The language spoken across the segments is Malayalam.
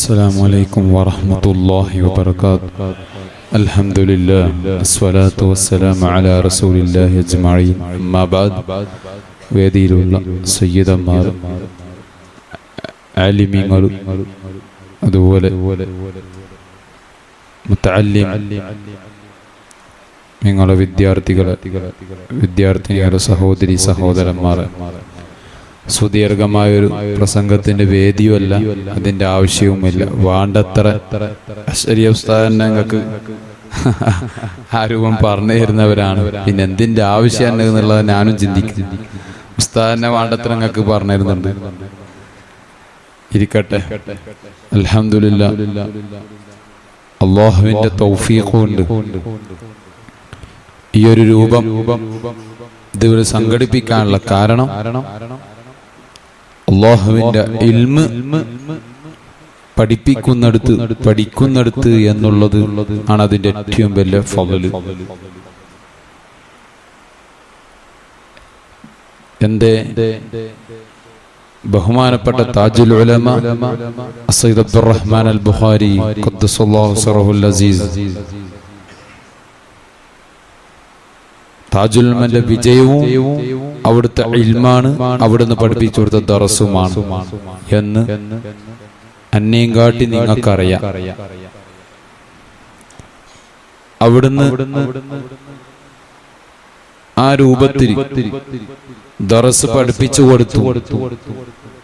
السلام عليكم ورحمة الله وبركاته. الحمد لله الصلاة والسلام على رسول الله أجمعين. أما بعد വേദിയിലുള്ള സയ്യിദന്മാർ, ആലിമീങ്ങൾ, അതുപോലെ മുത്തഅല്ലിം നിങ്ങളുടെ വിദ്യാർത്ഥിനികളെ, സഹോദരി സഹോദരന്മാർ, സുദീർഘമായൊരു പ്രസംഗത്തിന്റെ വേദിയുമല്ല, അതിന്റെ ആവശ്യവുമില്ല. വേണ്ടത്ര അശ്ശരി ഉസ്താദ് ഞങ്ങൾക്ക് ആ രൂപം പറഞ്ഞു തരുന്നവരാണ്. പിന്നെ എന്തിന്റെ ആവശ്യം എന്നുള്ളത് ഞാനും ചിന്തിക്കും. ഉസ്താദിനെ വേണ്ടത്ര ഞങ്ങൾക്ക് പറഞ്ഞു തരുന്നുണ്ട്. ഇരിക്കട്ടെ. അൽഹംദുലില്ലാഹ്, അല്ലാഹുവിന്റെ തൗഫീഖ് കൊണ്ട് ഈ ഒരു രൂപം ഇത് സംഘടിപ്പിക്കാനുള്ള കാരണം അല്ലാഹുവിന്റെ ഇൽമ് പഠിക്കുന്നിടത്ത് എന്നുള്ളത് ആണ് അതിന്റെ ഏറ്റവും വലിയ ഫളല്. എന്റെ ബഹുമാനപ്പെട്ട താജുൽ ഉലമ സയ്യിദ് അബ്ദുറഹ്മാൻ അൽ ബുഖാരി ഖദ്ദസല്ലാഹു സിറഹുൽ അസീസ്, താജുൽ ഉലമയുടെ വിജയവും അവിടുത്തെ ഇൽമാണ്, അവിടുന്ന് പഠിപ്പിച്ചു കൊടുത്ത ദറസുമാണ് എന്ന് അന്നേം കാട്ടി നിങ്ങൾക്കറിയാം. അവിടുന്ന് ആ രൂപത്തിൽ ദറസ് പഠിപ്പിച്ചു കൊടുത്തു,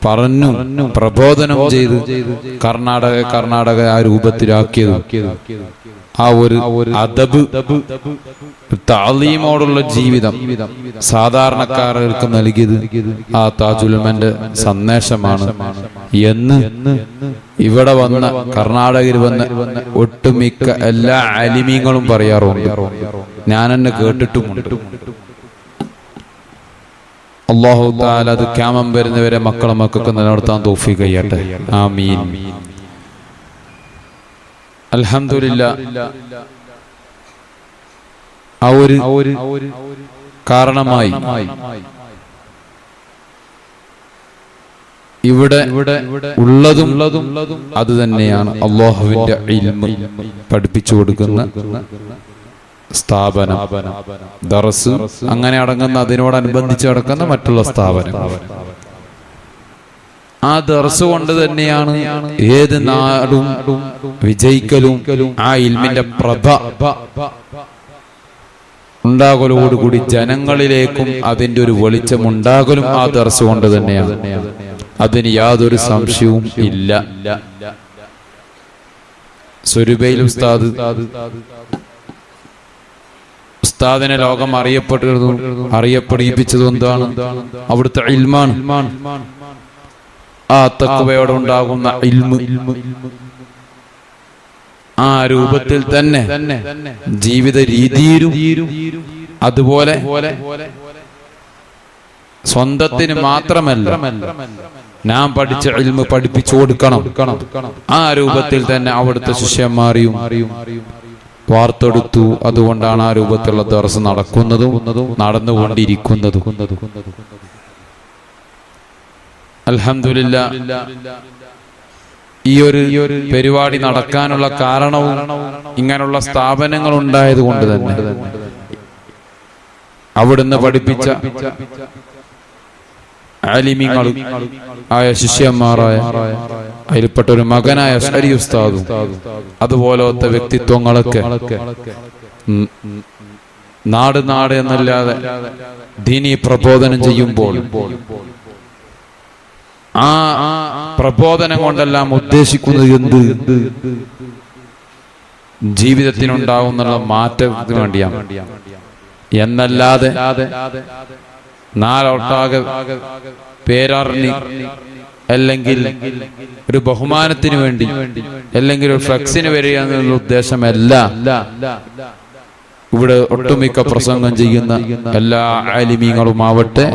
പറഞ്ഞു, പ്രബോധനം ചെയ്ത് കർണാടക ആ രൂപത്തിലാക്കിയത് ആ ഒരു അദബ്, തഅലീമോടുള്ള ജീവിതം സാധാരണക്കാർക്ക് നൽകിയത് ആ താജുൽ ഉലമയുടെ സന്ദേശമാണ് എന്ന് ഇവിടെ വന്ന, കർണാടകയിൽ വന്ന ഒട്ടുമിക്ക എല്ലാ ആലിമീങ്ങളും പറയാറുണ്ട്. ഞാൻ എന്നെ കേട്ടിട്ടുമുണ്ട്. അല്ലാഹു തആല അത് ഖിയാമം വരുന്നവരെ മക്കളെ മക്കൾക്ക് നിലനിർത്താൻ തൗഫീഖ് ചെയ്യട്ടെ. ആമീൻ. അൽഹംദുലില്ലാഹ്, ആ ഒരു കാരണമായി ഇവിടെ ഉള്ളതും അത് തന്നെയാണ്. അല്ലാഹുവിന്റെ ഇൽമ് പഠിപ്പിച്ചു കൊടുക്കുന്ന സ്ഥാപനം, ദറസ്, അങ്ങനെ അടങ്ങുന്ന അതിനോടനുബന്ധിച്ച് നടക്കുന്ന മറ്റുള്ള സ്ഥാപനം. ആ ദർസ് കൊണ്ട് തന്നെയാണ് ഏത് നാടും വിജയിക്കലും ആ ഇൽമിന്റെ പ്രഭ ഉണ്ടാകലോടുകൂടി ജനങ്ങളിലേക്കും അതിന്റെ ഒരു വെളിച്ചം ഉണ്ടാകലും ആ ദർസ് കൊണ്ട് തന്നെയാണ്. അതിന് യാതൊരു സംശയവും ഇല്ല. സുരുബൈൽ ഉസ്താദിനെ ലോകം അറിയപ്പെടിപ്പിച്ചത് എന്താണ്? അവിടുത്തെ ഇൽമാണ്. ആ തഖ്വയോടെ ഉണ്ടാകുന്ന ഇൽമ് ആ രൂപത്തിൽ തന്നെ ജീവിത രീതിയിലും അതുപോലെ സ്വന്തത്തിന് മാത്രമല്ല, നാം പഠിച്ച ഇൽമ് പഠിപ്പിച്ചു കൊടുക്കണം. ആ രൂപത്തിൽ തന്നെ അവിടുത്തെ ശിഷ്യന്മാരെയും വാർത്തെടുത്തു. അതുകൊണ്ടാണ് ആ രൂപത്തിലുള്ള ദർസ് നടക്കുന്നതും നടന്നുകൊണ്ടിരിക്കുന്നതും. അൽഹംദുലില്ലാഹ്, ഈ ഒരു പരിപാടി നടക്കാനുള്ള കാരണവും ഇങ്ങനെയുള്ള സ്ഥാപനങ്ങൾ ഉണ്ടായത് കൊണ്ട് തന്നെ, അവിടുന്ന് പഠിപ്പിച്ച ആലിമീങ്ങൾ ആയ ശിഷ്യന്മാരായ അതിൽപ്പെട്ട ഒരു മകനായ അശ്അരി ഉസ്താദും അതുപോലത്തെ വ്യക്തിത്വങ്ങളൊക്കെ നാട് എന്നല്ലാതെ ദീനീ പ്രബോധനം ചെയ്യുമ്പോൾ ആ പ്രബോധനം കൊണ്ടെല്ലാം ഉദ്ദേശിക്കുന്നത് എന്ത്? ജീവിതത്തിനുണ്ടാവുന്നുള്ള മാറ്റത്തിന് വേണ്ടിയാണ് എന്നല്ലാതെ നാളൊട്ടാകെ പേരറിഞ്ഞ് അല്ലെങ്കിൽ ഒരു ബഹുമാനത്തിന് വേണ്ടി അല്ലെങ്കിൽ ഒരു ഫ്ലക്സിന് വരിക എന്നുള്ള ഉദ്ദേശമല്ല ഇവിടെ ഒട്ടുമിക്ക പ്രസംഗം ചെയ്യുന്ന എല്ലാ ആലിമീങ്ങളുമാവട്ടെ,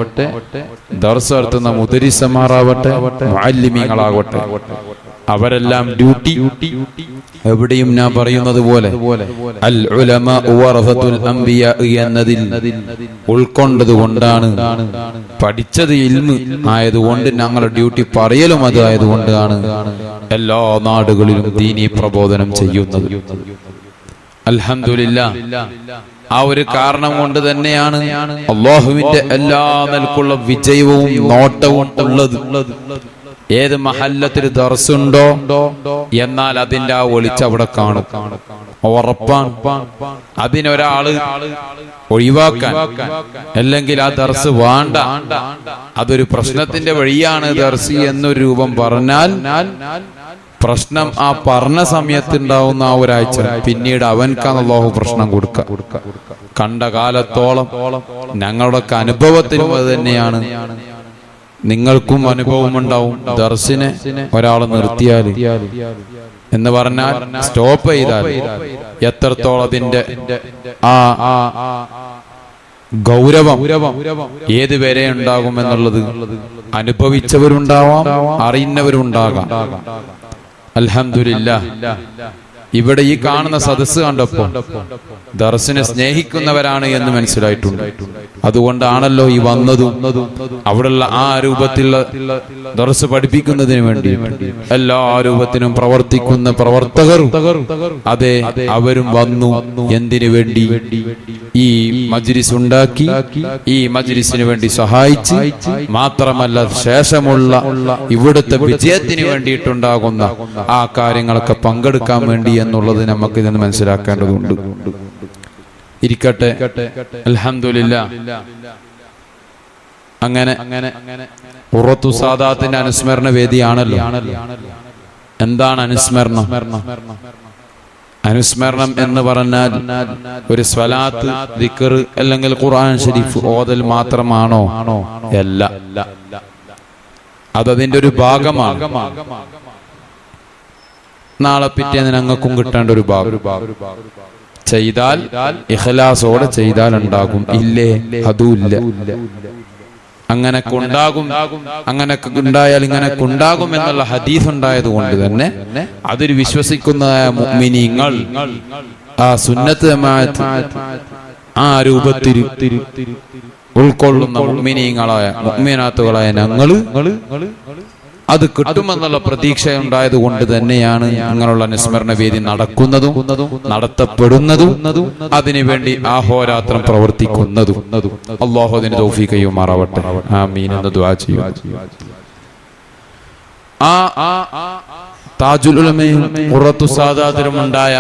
ദർസ് നടത്തുന്ന മുദരിസമാറാവട്ടെ, മുഅല്ലിമീങ്ങളാവട്ടെ, അവരെല്ലാം ഡ്യൂട്ടി എവിടെയും ഞാൻ പറയുന്നത് പോലെ അൽ ഉലമാ വറസത്തുൽ അംബിയാ എന്നതിൽ ഉൾക്കൊണ്ടതുകൊണ്ടാണ്, പഠിച്ചത് ഇൽമ് ആയതുകൊണ്ട് ഞങ്ങളുടെ ഡ്യൂട്ടി പറയലും അത് ആയതുകൊണ്ടാണ് എല്ലാ നാടുകളിലും ദീനീ പ്രബോധനം ചെയ്യുന്നത്. അൽഹംദുലില്ലാഹ്, ആ ഒരു കാരണം കൊണ്ട് തന്നെയാണ് അല്ലാഹുവിന്റെ എല്ലാ നിലക്കുള്ള വിജയവും നോട്ടവും ഉള്ളത്. ഏത് മഹല്ലത്തിൽ ദർസുണ്ടോ എന്നാൽ അതിന്റെ ആ ഒളിച്ചവിടെ കാണും, ഉറപ്പാണ്. അതിനൊരാള് ഒഴിവാക്കാൻ അല്ലെങ്കിൽ ആ ദർസ് വേണ്ട, അതൊരു പ്രശ്നത്തിന്റെ വഴിയാണ് ദർസ് എന്നൊരു രൂപം പറഞ്ഞാൽ പ്രശ്നം ആ പറഞ്ഞ സമയത്ത് ഉണ്ടാവുന്ന ആ ഒരാഴ്ച പിന്നീട് അവൻക്കാണ് അല്ലാഹു പ്രശ്നം കൊടുക്കുക. കണ്ട കാലത്തോളം ഞങ്ങളുടെയൊക്കെ അനുഭവത്തിലും അത് തന്നെയാണ്. നിങ്ങൾക്കും അനുഭവം ഉണ്ടാവും. ദർസിനെ ഒരാൾ നിർത്തിയാൽ എന്ന് പറഞ്ഞാൽ സ്റ്റോപ്പ് ചെയ്താൽ എത്രത്തോളം അതിന്റെ ആ ഗൗരവം ഏതുവരെ ഉണ്ടാകും എന്നുള്ളത് അനുഭവിച്ചവരുണ്ടാവാം, അറിയുന്നവരുണ്ടാകാം. അൽഹംദുലില്ലാഹ്, ഇവിടെ ഈ കാണുന്ന സദസ്സ് കണ്ടപ്പോ ദർസിനെ സ്നേഹിക്കുന്നവരാണ് എന്ന് മനസ്സിലായിട്ടുണ്ട്. അതുകൊണ്ടാണല്ലോ ഈ വന്നതും അവിടെയുള്ള ആ രൂപത്തിലുള്ള ദർസ് പഠിപ്പിക്കുന്നതിന് വേണ്ടി എല്ലാ രൂപത്തിനും പ്രവർത്തിക്കുന്ന പ്രവർത്തകരും അതെ അവരും വന്നു. എന്തിനു വേണ്ടി? ഈ മജ്ലിസ് ഉണ്ടാക്കി, ഈ മജ്ലിസിന് വേണ്ടി സഹായിച്ച്, മാത്രമല്ല ശേഷമുള്ള ഇവിടുത്തെ വിജയത്തിന് വേണ്ടിയിട്ടുണ്ടാകുന്ന ആ കാര്യങ്ങളൊക്കെ പങ്കെടുക്കാൻ വേണ്ടി എന്നുള്ളത് നമുക്ക് ഇതിന് മനസ്സിലാക്കേണ്ടതുണ്ട്. ഇരിക്കട്ടെ, അൽഹംദുലില്ലാഹ്. അങ്ങനെ ഖുറത്തു സാദാത്തിന്റെ അനുസ്മരണ വേദിയാണല്ലോ. എന്താണ് അനുസ്മരണം? അനുസ്മരണം എന്ന് പറഞ്ഞാൽ ഒരു സ്വലാത്ത്, ദിക്ർ അല്ലെങ്കിൽ ഖുർആൻ ശരീഫ് ഓതൽ മാത്രമാണോ? അല്ല, അതതിന്റെ ഒരു ഭാഗമാണ്. നാളെ പിറ്റേന്ന് ഞങ്ങൾക്കും കിട്ടേണ്ട ഒരു ഭാഗം. ചെയ്താൽ ഇഖ്ലാസോടെ ചെയ്താൽ ഉണ്ടാകും, ഇല്ലേ അതുമില്ല. അങ്ങനൊക്കെ ഉണ്ടാകും, അങ്ങനൊക്കെ ഉണ്ടായാൽ ഇങ്ങനൊക്കെ ഉണ്ടാകും എന്നുള്ള ഹദീസ് ഉണ്ടായത് കൊണ്ട് തന്നെ അതിൽ വിശ്വസിക്കുന്ന മുഅ്മിനീങ്ങൾ, ആ സുന്നത്ത് ജമാഅത്ത് ആ രൂപത്തിൽ ഉൾക്കൊള്ളുന്ന മുഅ്മിനീങ്ങളായ മുഅ്മിനാത്തുകളായ ഞങ്ങള് അത് കിട്ടുമെന്നുള്ള പ്രതീക്ഷ ഉണ്ടായത് കൊണ്ട് തന്നെയാണ് ഇങ്ങനെയുള്ള അനുസ്മരണ വേദി നടക്കുന്നതും നടത്തപ്പെടുന്നതും അതിനുവേണ്ടി ആഹോരാത്രം പ്രവർത്തിക്കുന്നതും. അല്ലാഹു അതിന് തൗഫീഖ് ചെയ്യുമാറാവട്ടെ. ആമീൻ എന്ന് ദുആ ചെയ്യുക. ആ താജുൽ ഉലമയും ഖുറത്തു സാദാത്തിലും ഉണ്ടായ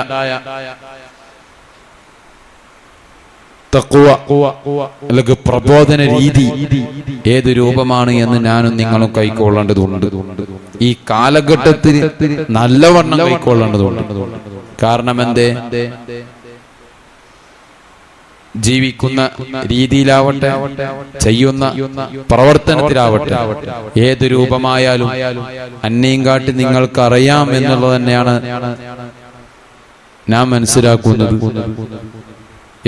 അല്ലെങ്കിൽ പ്രബോധന രീതി ഏത് രൂപമാണ് എന്ന് ഞാനും നിങ്ങളും കൈക്കൊള്ളേണ്ടതുണ്ട്. ഈ കാലഘട്ടത്തിൽ നല്ലവണ്ണം കൈക്കൊള്ളേണ്ടതുണ്ട്. കാരണം എന്തേ? ജീവിക്കുന്ന രീതിയിലാവട്ടെ, ചെയ്യുന്ന പ്രവർത്തനത്തിലാവട്ടെ, ഏത് രൂപമായാലും അന്നേം കാട്ടി നിങ്ങൾക്കറിയാം എന്നുള്ളത് തന്നെയാണ് ഞാൻ മനസ്സിലാക്കുന്നത്.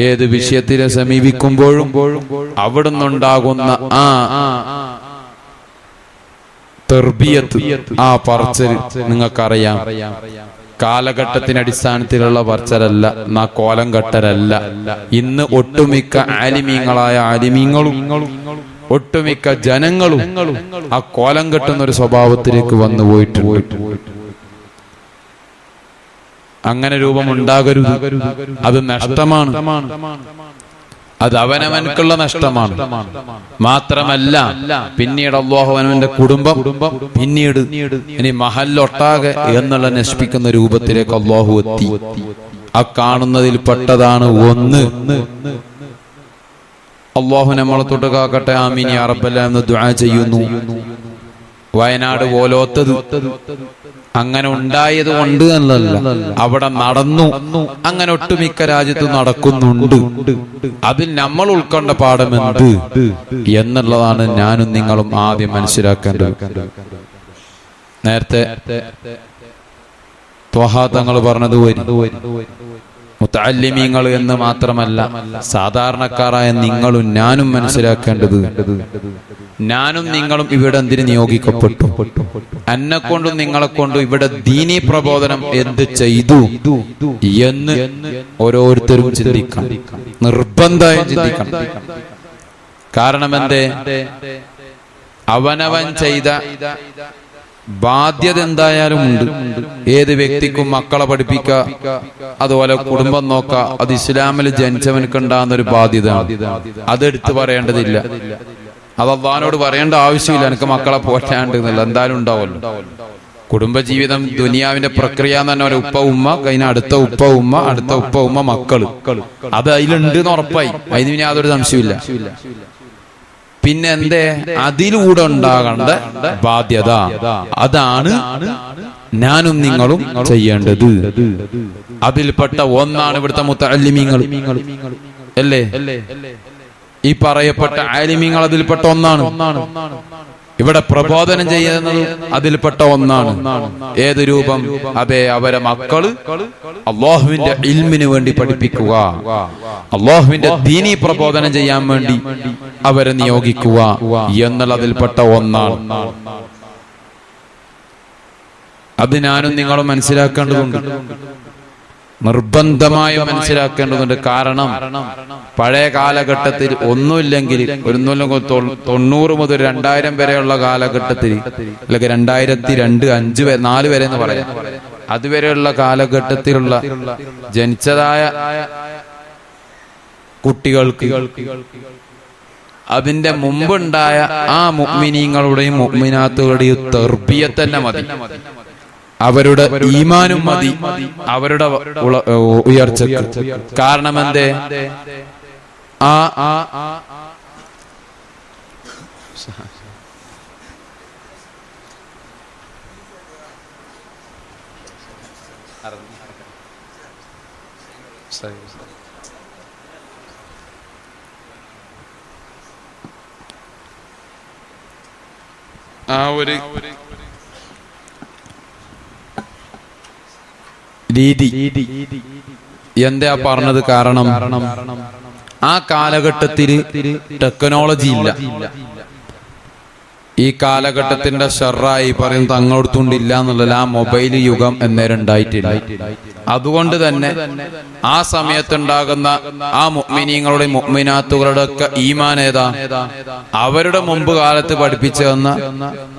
ഏത് വിഷയത്തിനെ സമീപിക്കുമ്പോഴും അവിടുന്നുണ്ടാകുന്ന ആ തർബിയത്ത്, ആ പറച്ചൽ നിങ്ങൾക്കറിയാം. കാലഘട്ടത്തിന് അടിസ്ഥാനത്തിലുള്ള പറച്ചലല്ല, നാ കോലം കെട്ടലല്ല. ഇന്ന് ഒട്ടുമിക്ക ആലിമീങ്ങളായ ആലിമീങ്ങളും ഒട്ടുമിക്ക ജനങ്ങളും ആ കോലം കെട്ടുന്ന ഒരു സ്വഭാവത്തിലേക്ക് വന്നു പോയിട്ടുണ്ട്. അങ്ങനെ രൂപമുണ്ടാകരുത്. അത് നഷ്ടമാണ്, അത് അവനവൻക്കുള്ള നഷ്ടമാണ്. മാത്രമല്ല പിന്നീട് അല്ലാഹു അവനവന്റെ കുടുംബം, പിന്നീട് ഇനി മഹല്ലൊട്ടാകെ എന്നുള്ള നശിപ്പിക്കുന്ന രൂപത്തിലേക്ക് അല്ലാഹു എത്തി. ആ കാണുന്നതിൽ പെട്ടതാണ് ഒന്ന്. അല്ലാഹു നമ്മളെ തൊട്ട് കാക്കട്ടെ. ആമീൻ യാ റബ്ബൽ എന്ന് ദുആ ചെയ്യുന്നു. വയനാട് പോലോത്തത് അങ്ങനെ ഉണ്ടായത് കൊണ്ട് എന്നല്ല, അവിടെ നടന്നു. അങ്ങനെ ഒട്ടുമിക്ക രാജ്യത്ത് നടക്കുന്നുണ്ട്. അതിൽ നമ്മൾ ഉൾക്കൊണ്ട പാഠം എന്ത് എന്നുള്ളതാണ് ഞാനും നിങ്ങളും ആദ്യം മനസ്സിലാക്കേണ്ടത്. നേരത്തെ ത്വഹാ തങ്ങൾ പറഞ്ഞത് മുതഅല്ലിമീങ്ങൾ എന്ന് മാത്രമല്ല, സാധാരണക്കാരായ നിങ്ങളും ഞാനും മനസ്സിലാക്കേണ്ടത്, ഞാനും നിങ്ങളും ഇവിടെ എന്തിന് നിയോഗിക്കപ്പെട്ടു? എന്നെ കൊണ്ടും നിങ്ങളെ കൊണ്ടും ഇവിടെ ദീനീ പ്രബോധനം എന്ത് ചെയ്തു എന്ന് ഓരോരുത്തരും ചിന്തിക്കണം, നിർബന്ധമായും ചിന്തിക്കണം. കാരണം എന്തേ? അവനവൻ ചെയ്ത ബാധ്യത എന്തായാലും ഉണ്ട്. ഏത് വ്യക്തിക്കും മക്കളെ പഠിപ്പിക്കുക, അതുപോലെ കുടുംബം നോക്കുക, അത് ഇസ്ലാമിൽ ജനിച്ചവനക്ക് ഉണ്ടാകുന്ന ഒരു ബാധ്യത. അതെടുത്ത് പറയേണ്ടതില്ല, അത് അള്ളാഹിനോട് പറയേണ്ട ആവശ്യമില്ല. എനിക്ക് മക്കളെ പോറ്റാണ്ട് എന്നല്ല, എന്തായാലും ഉണ്ടാവുമല്ലോ. കുടുംബജീവിതം ദുനിയാവിന്റെ പ്രക്രിയ എന്ന് പറഞ്ഞ ഉപ്പ ഉമ്മ കഴിഞ്ഞ അടുത്ത ഉപ്പ ഉമ്മ, അടുത്ത ഉപ്പ ഉമ്മ, മക്കള്, അത് അതിലുണ്ട് എന്ന് ഉറപ്പായി. അതിന് പിന്നെ യാതൊരു സംശയമില്ല. പിന്നെ എന്തേ? അതിലൂടെ ഉണ്ടാകേണ്ട ബാധ്യത, അതാണ് ഞാനും നിങ്ങളും ചെയ്യേണ്ടത്. അതിൽപ്പെട്ട ഒന്നാണ് ഇവിടുത്തെ മുതഅല്ലിമീങ്ങൾ അല്ലേ? ഈ പറയപ്പെട്ട ആലിമീങ്ങൾ അതിൽപ്പെട്ട ഒന്നാണ്. ഇവിടെ പ്രബോധനം ചെയ്യുന്നത് അതിൽപ്പെട്ട ഒന്നാണ്. ഏത് രൂപം? അതെ, അവരെ മക്കള് അല്ലാഹുവിന്റെ ഇൽമിന് വേണ്ടി പഠിപ്പിക്കുക, അല്ലാഹുവിന്റെ ദീനീ പ്രബോധനം ചെയ്യാൻ വേണ്ടി അവരെ നിയോഗിക്കുക എന്നുള്ളതിൽപ്പെട്ട ഒന്നാണ്. അത് ഞാനും നിങ്ങളും മനസ്സിലാക്കേണ്ടതുണ്ട്, നിർബന്ധമായും മനസ്സിലാക്കേണ്ടതുണ്ട്. കാരണം പഴയ കാലഘട്ടത്തിൽ ഒന്നുമില്ലെങ്കിൽ 90 മുതൽ 2000 വരെയുള്ള കാലഘട്ടത്തിൽ, അല്ലെങ്കിൽ 2002, 5, 4 വരെ എന്ന് പറയാം, അതുവരെയുള്ള കാലഘട്ടത്തിലുള്ള ജനിച്ചതായ കുട്ടികൾക്ക് അതിന്റെ മുമ്പുണ്ടായ ആ മുഅ്മിനീങ്ങളുടെയും മുഅ്മിനാത്തുകളുടെയും തർബിയത്ത് തന്നെ മതി, അവരുടെ ഈമാനും മതി, അവരുടെ ഉയർച്ചക്ക്. കാരണം എന്തേ? ഒരു രീതി എന്താ പറഞ്ഞത്? കാരണം ആ കാലഘട്ടത്തിൽ ടെക്നോളജി ഇല്ല. ഈ കാലഘട്ടത്തിന്റെ ഷർറായി പറയും തങ്ങളടുത്തുണ്ടില്ല എന്നുള്ളത്. ആ മൊബൈൽ യുഗം എന്നേരം ഉണ്ടായിട്ടില്ല. അതുകൊണ്ട് തന്നെ ആ സമയത്തുണ്ടാകുന്ന ആ മുഅ്മിനീങ്ങളുടെ മുഅ്മിനാത്തുകളുടെ ഒക്കെ ഈമാൻ ഏതാ? അവരുടെ മുമ്പ് കാലത്ത് പഠിപ്പിച്ചു തന്ന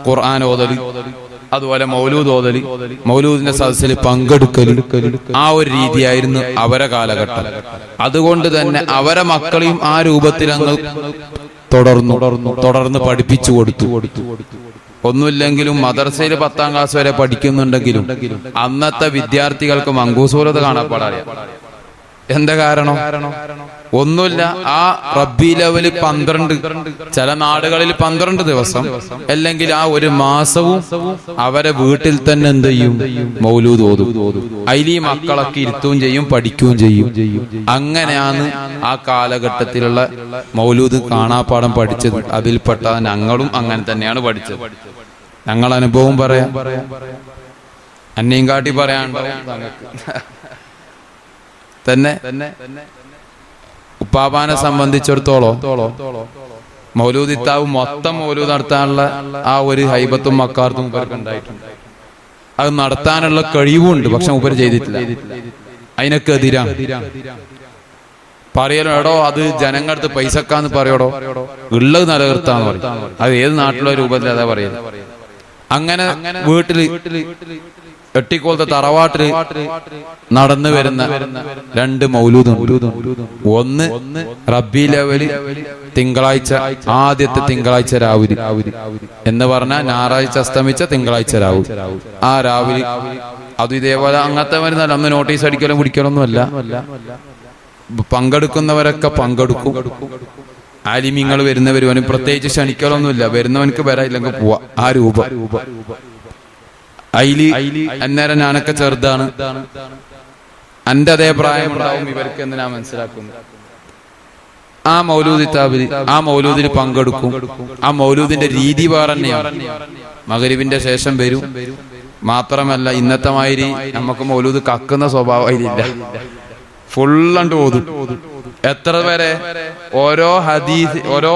ഖുർആൻ ഓതല്, അതുപോലെ മൗലൂദ് ഓതല്, മൗലൂദിന്റെ സദസ്സിൽ പങ്കെടുക്കല്, ആ ഒരു രീതിയായിരുന്നു അവരെ കാലഘട്ടം. അതുകൊണ്ട് തന്നെ അവരെ മക്കളെയും ആ രൂപത്തിൽ അങ്ങ് തുടർന്ന് പഠിപ്പിച്ചു കൊടുത്തു. ഒന്നുമില്ലെങ്കിലും മദ്രസയിൽ 10ാം ക്ലാസ് വരെ പഠിക്കുന്നുണ്ടെങ്കിലും അന്നത്തെ വിദ്യാർത്ഥികൾക്ക് മങ്കൂസൂറത്ത് കാണാപ്പാടാറിയ. എന്താ കാരണം? ഒന്നുമില്ല, ആ റബ്ബീഉൽ അവ്വൽ 12, ചില നാടുകളിൽ 12 ദിവസം, അല്ലെങ്കിൽ ആ ഒരു മാസവും അവരെ വീട്ടിൽ തന്നെ എന്ത് ചെയ്യും? മൗലൂദ് ഓതും. അതിൽ ഈ മക്കളൊക്കെ ഇരുത്തുകയും ചെയ്യും, പഠിക്കുകയും ചെയ്യും. അങ്ങനെയാണ് ആ കാലഘട്ടത്തിലുള്ള മൗലൂദ് കാണാപ്പാടം പഠിച്ചത്. അതിൽപ്പെട്ട ഞങ്ങളും അങ്ങനെ തന്നെയാണ് പഠിച്ചത്. ഞങ്ങൾ അനുഭവം പറയാം, അന്നേം കാട്ടി പറയാനുണ്ടാവും തന്നെ. ഉപ്പാപ്പാനെ സംബന്ധിച്ചിടത്തോളം മൗലൂദ് ഇത്താവ് മൊത്തം മൗലൂദ് നടത്താനുള്ള ആ ഒരു ഹൈബത്തും മക്കാർത്തും ഇവർക്ക് ഉണ്ടായിട്ടുണ്ട്. അത് നടത്താനുള്ള കഴിവുണ്ട്, പക്ഷെ ഉപരി ചെയ്തിട്ടില്ല. അതിനൊക്കെ എതിരാണ്. പറയലോ, എടോ അത് ജനങ്ങളടുത്ത് പൈസക്കാന്ന് പറയടോ, ഉള്ളത് നിലനിർത്താന്ന് പറയും. അത് ഏത് നാട്ടിലുള്ള രൂപത്തിൽ അതാ പറയുന്നത്. അങ്ങനെ വീട്ടില് എട്ടിക്കോളത്തെ തറവാട്ടില് നടന്നു വരുന്ന 2 മൗലൂദുണ്ട്. ഒന്ന് റബ്ബീഉൽ അവ്വൽ തിങ്കളാഴ്ച, ആദ്യത്തെ തിങ്കളാഴ്ച രാവിലെ എന്ന് പറഞ്ഞാൽ ഞായറാഴ്ച അസ്തമിച്ച തിങ്കളാഴ്ച രാവിലെ. ആ രാവിലെ അത് ഇതേപോലെ അങ്ങനത്തെ വരുന്നല്ല, അന്ന് നോട്ടീസ് അടിക്കലും പിടിക്കലൊന്നുമല്ല. പങ്കെടുക്കുന്നവരൊക്കെ പങ്കെടുക്കും. ആലിമീങ്ങൾ വരുന്നവരും പ്രത്യേകിച്ച് ക്ഷണിക്കലൊന്നുമില്ല, വരുന്നവനക്ക് വരാനില്ലെങ്കിൽ പോവാ, ആ രൂപം. അയില് അന്നേരം ഞാനൊക്കെ ചെറുതാണ്, എന്റെ അതേ പ്രായം ഉണ്ടാവും ഇവർക്ക് എന്ന് ഞാൻ മനസ്സിലാക്കുന്നു. ആ മൗലൂദിൽ പങ്കെടുക്കും. ആ മൗലൂദിന്റെ രീതി വേറെ തന്നെയാണ്. മഗ്‌രിബിന്റെ ശേഷം വരും. മാത്രമല്ല ഇന്നത്തെ മാതിരി നമുക്ക് മൗലൂദ് കക്കുന്ന സ്വഭാവം അതിലില്ല. ഫുള്ളണ്ട് ഓതും. എത്ര വരെ? ഓരോ ഹദീസ്, ഓരോ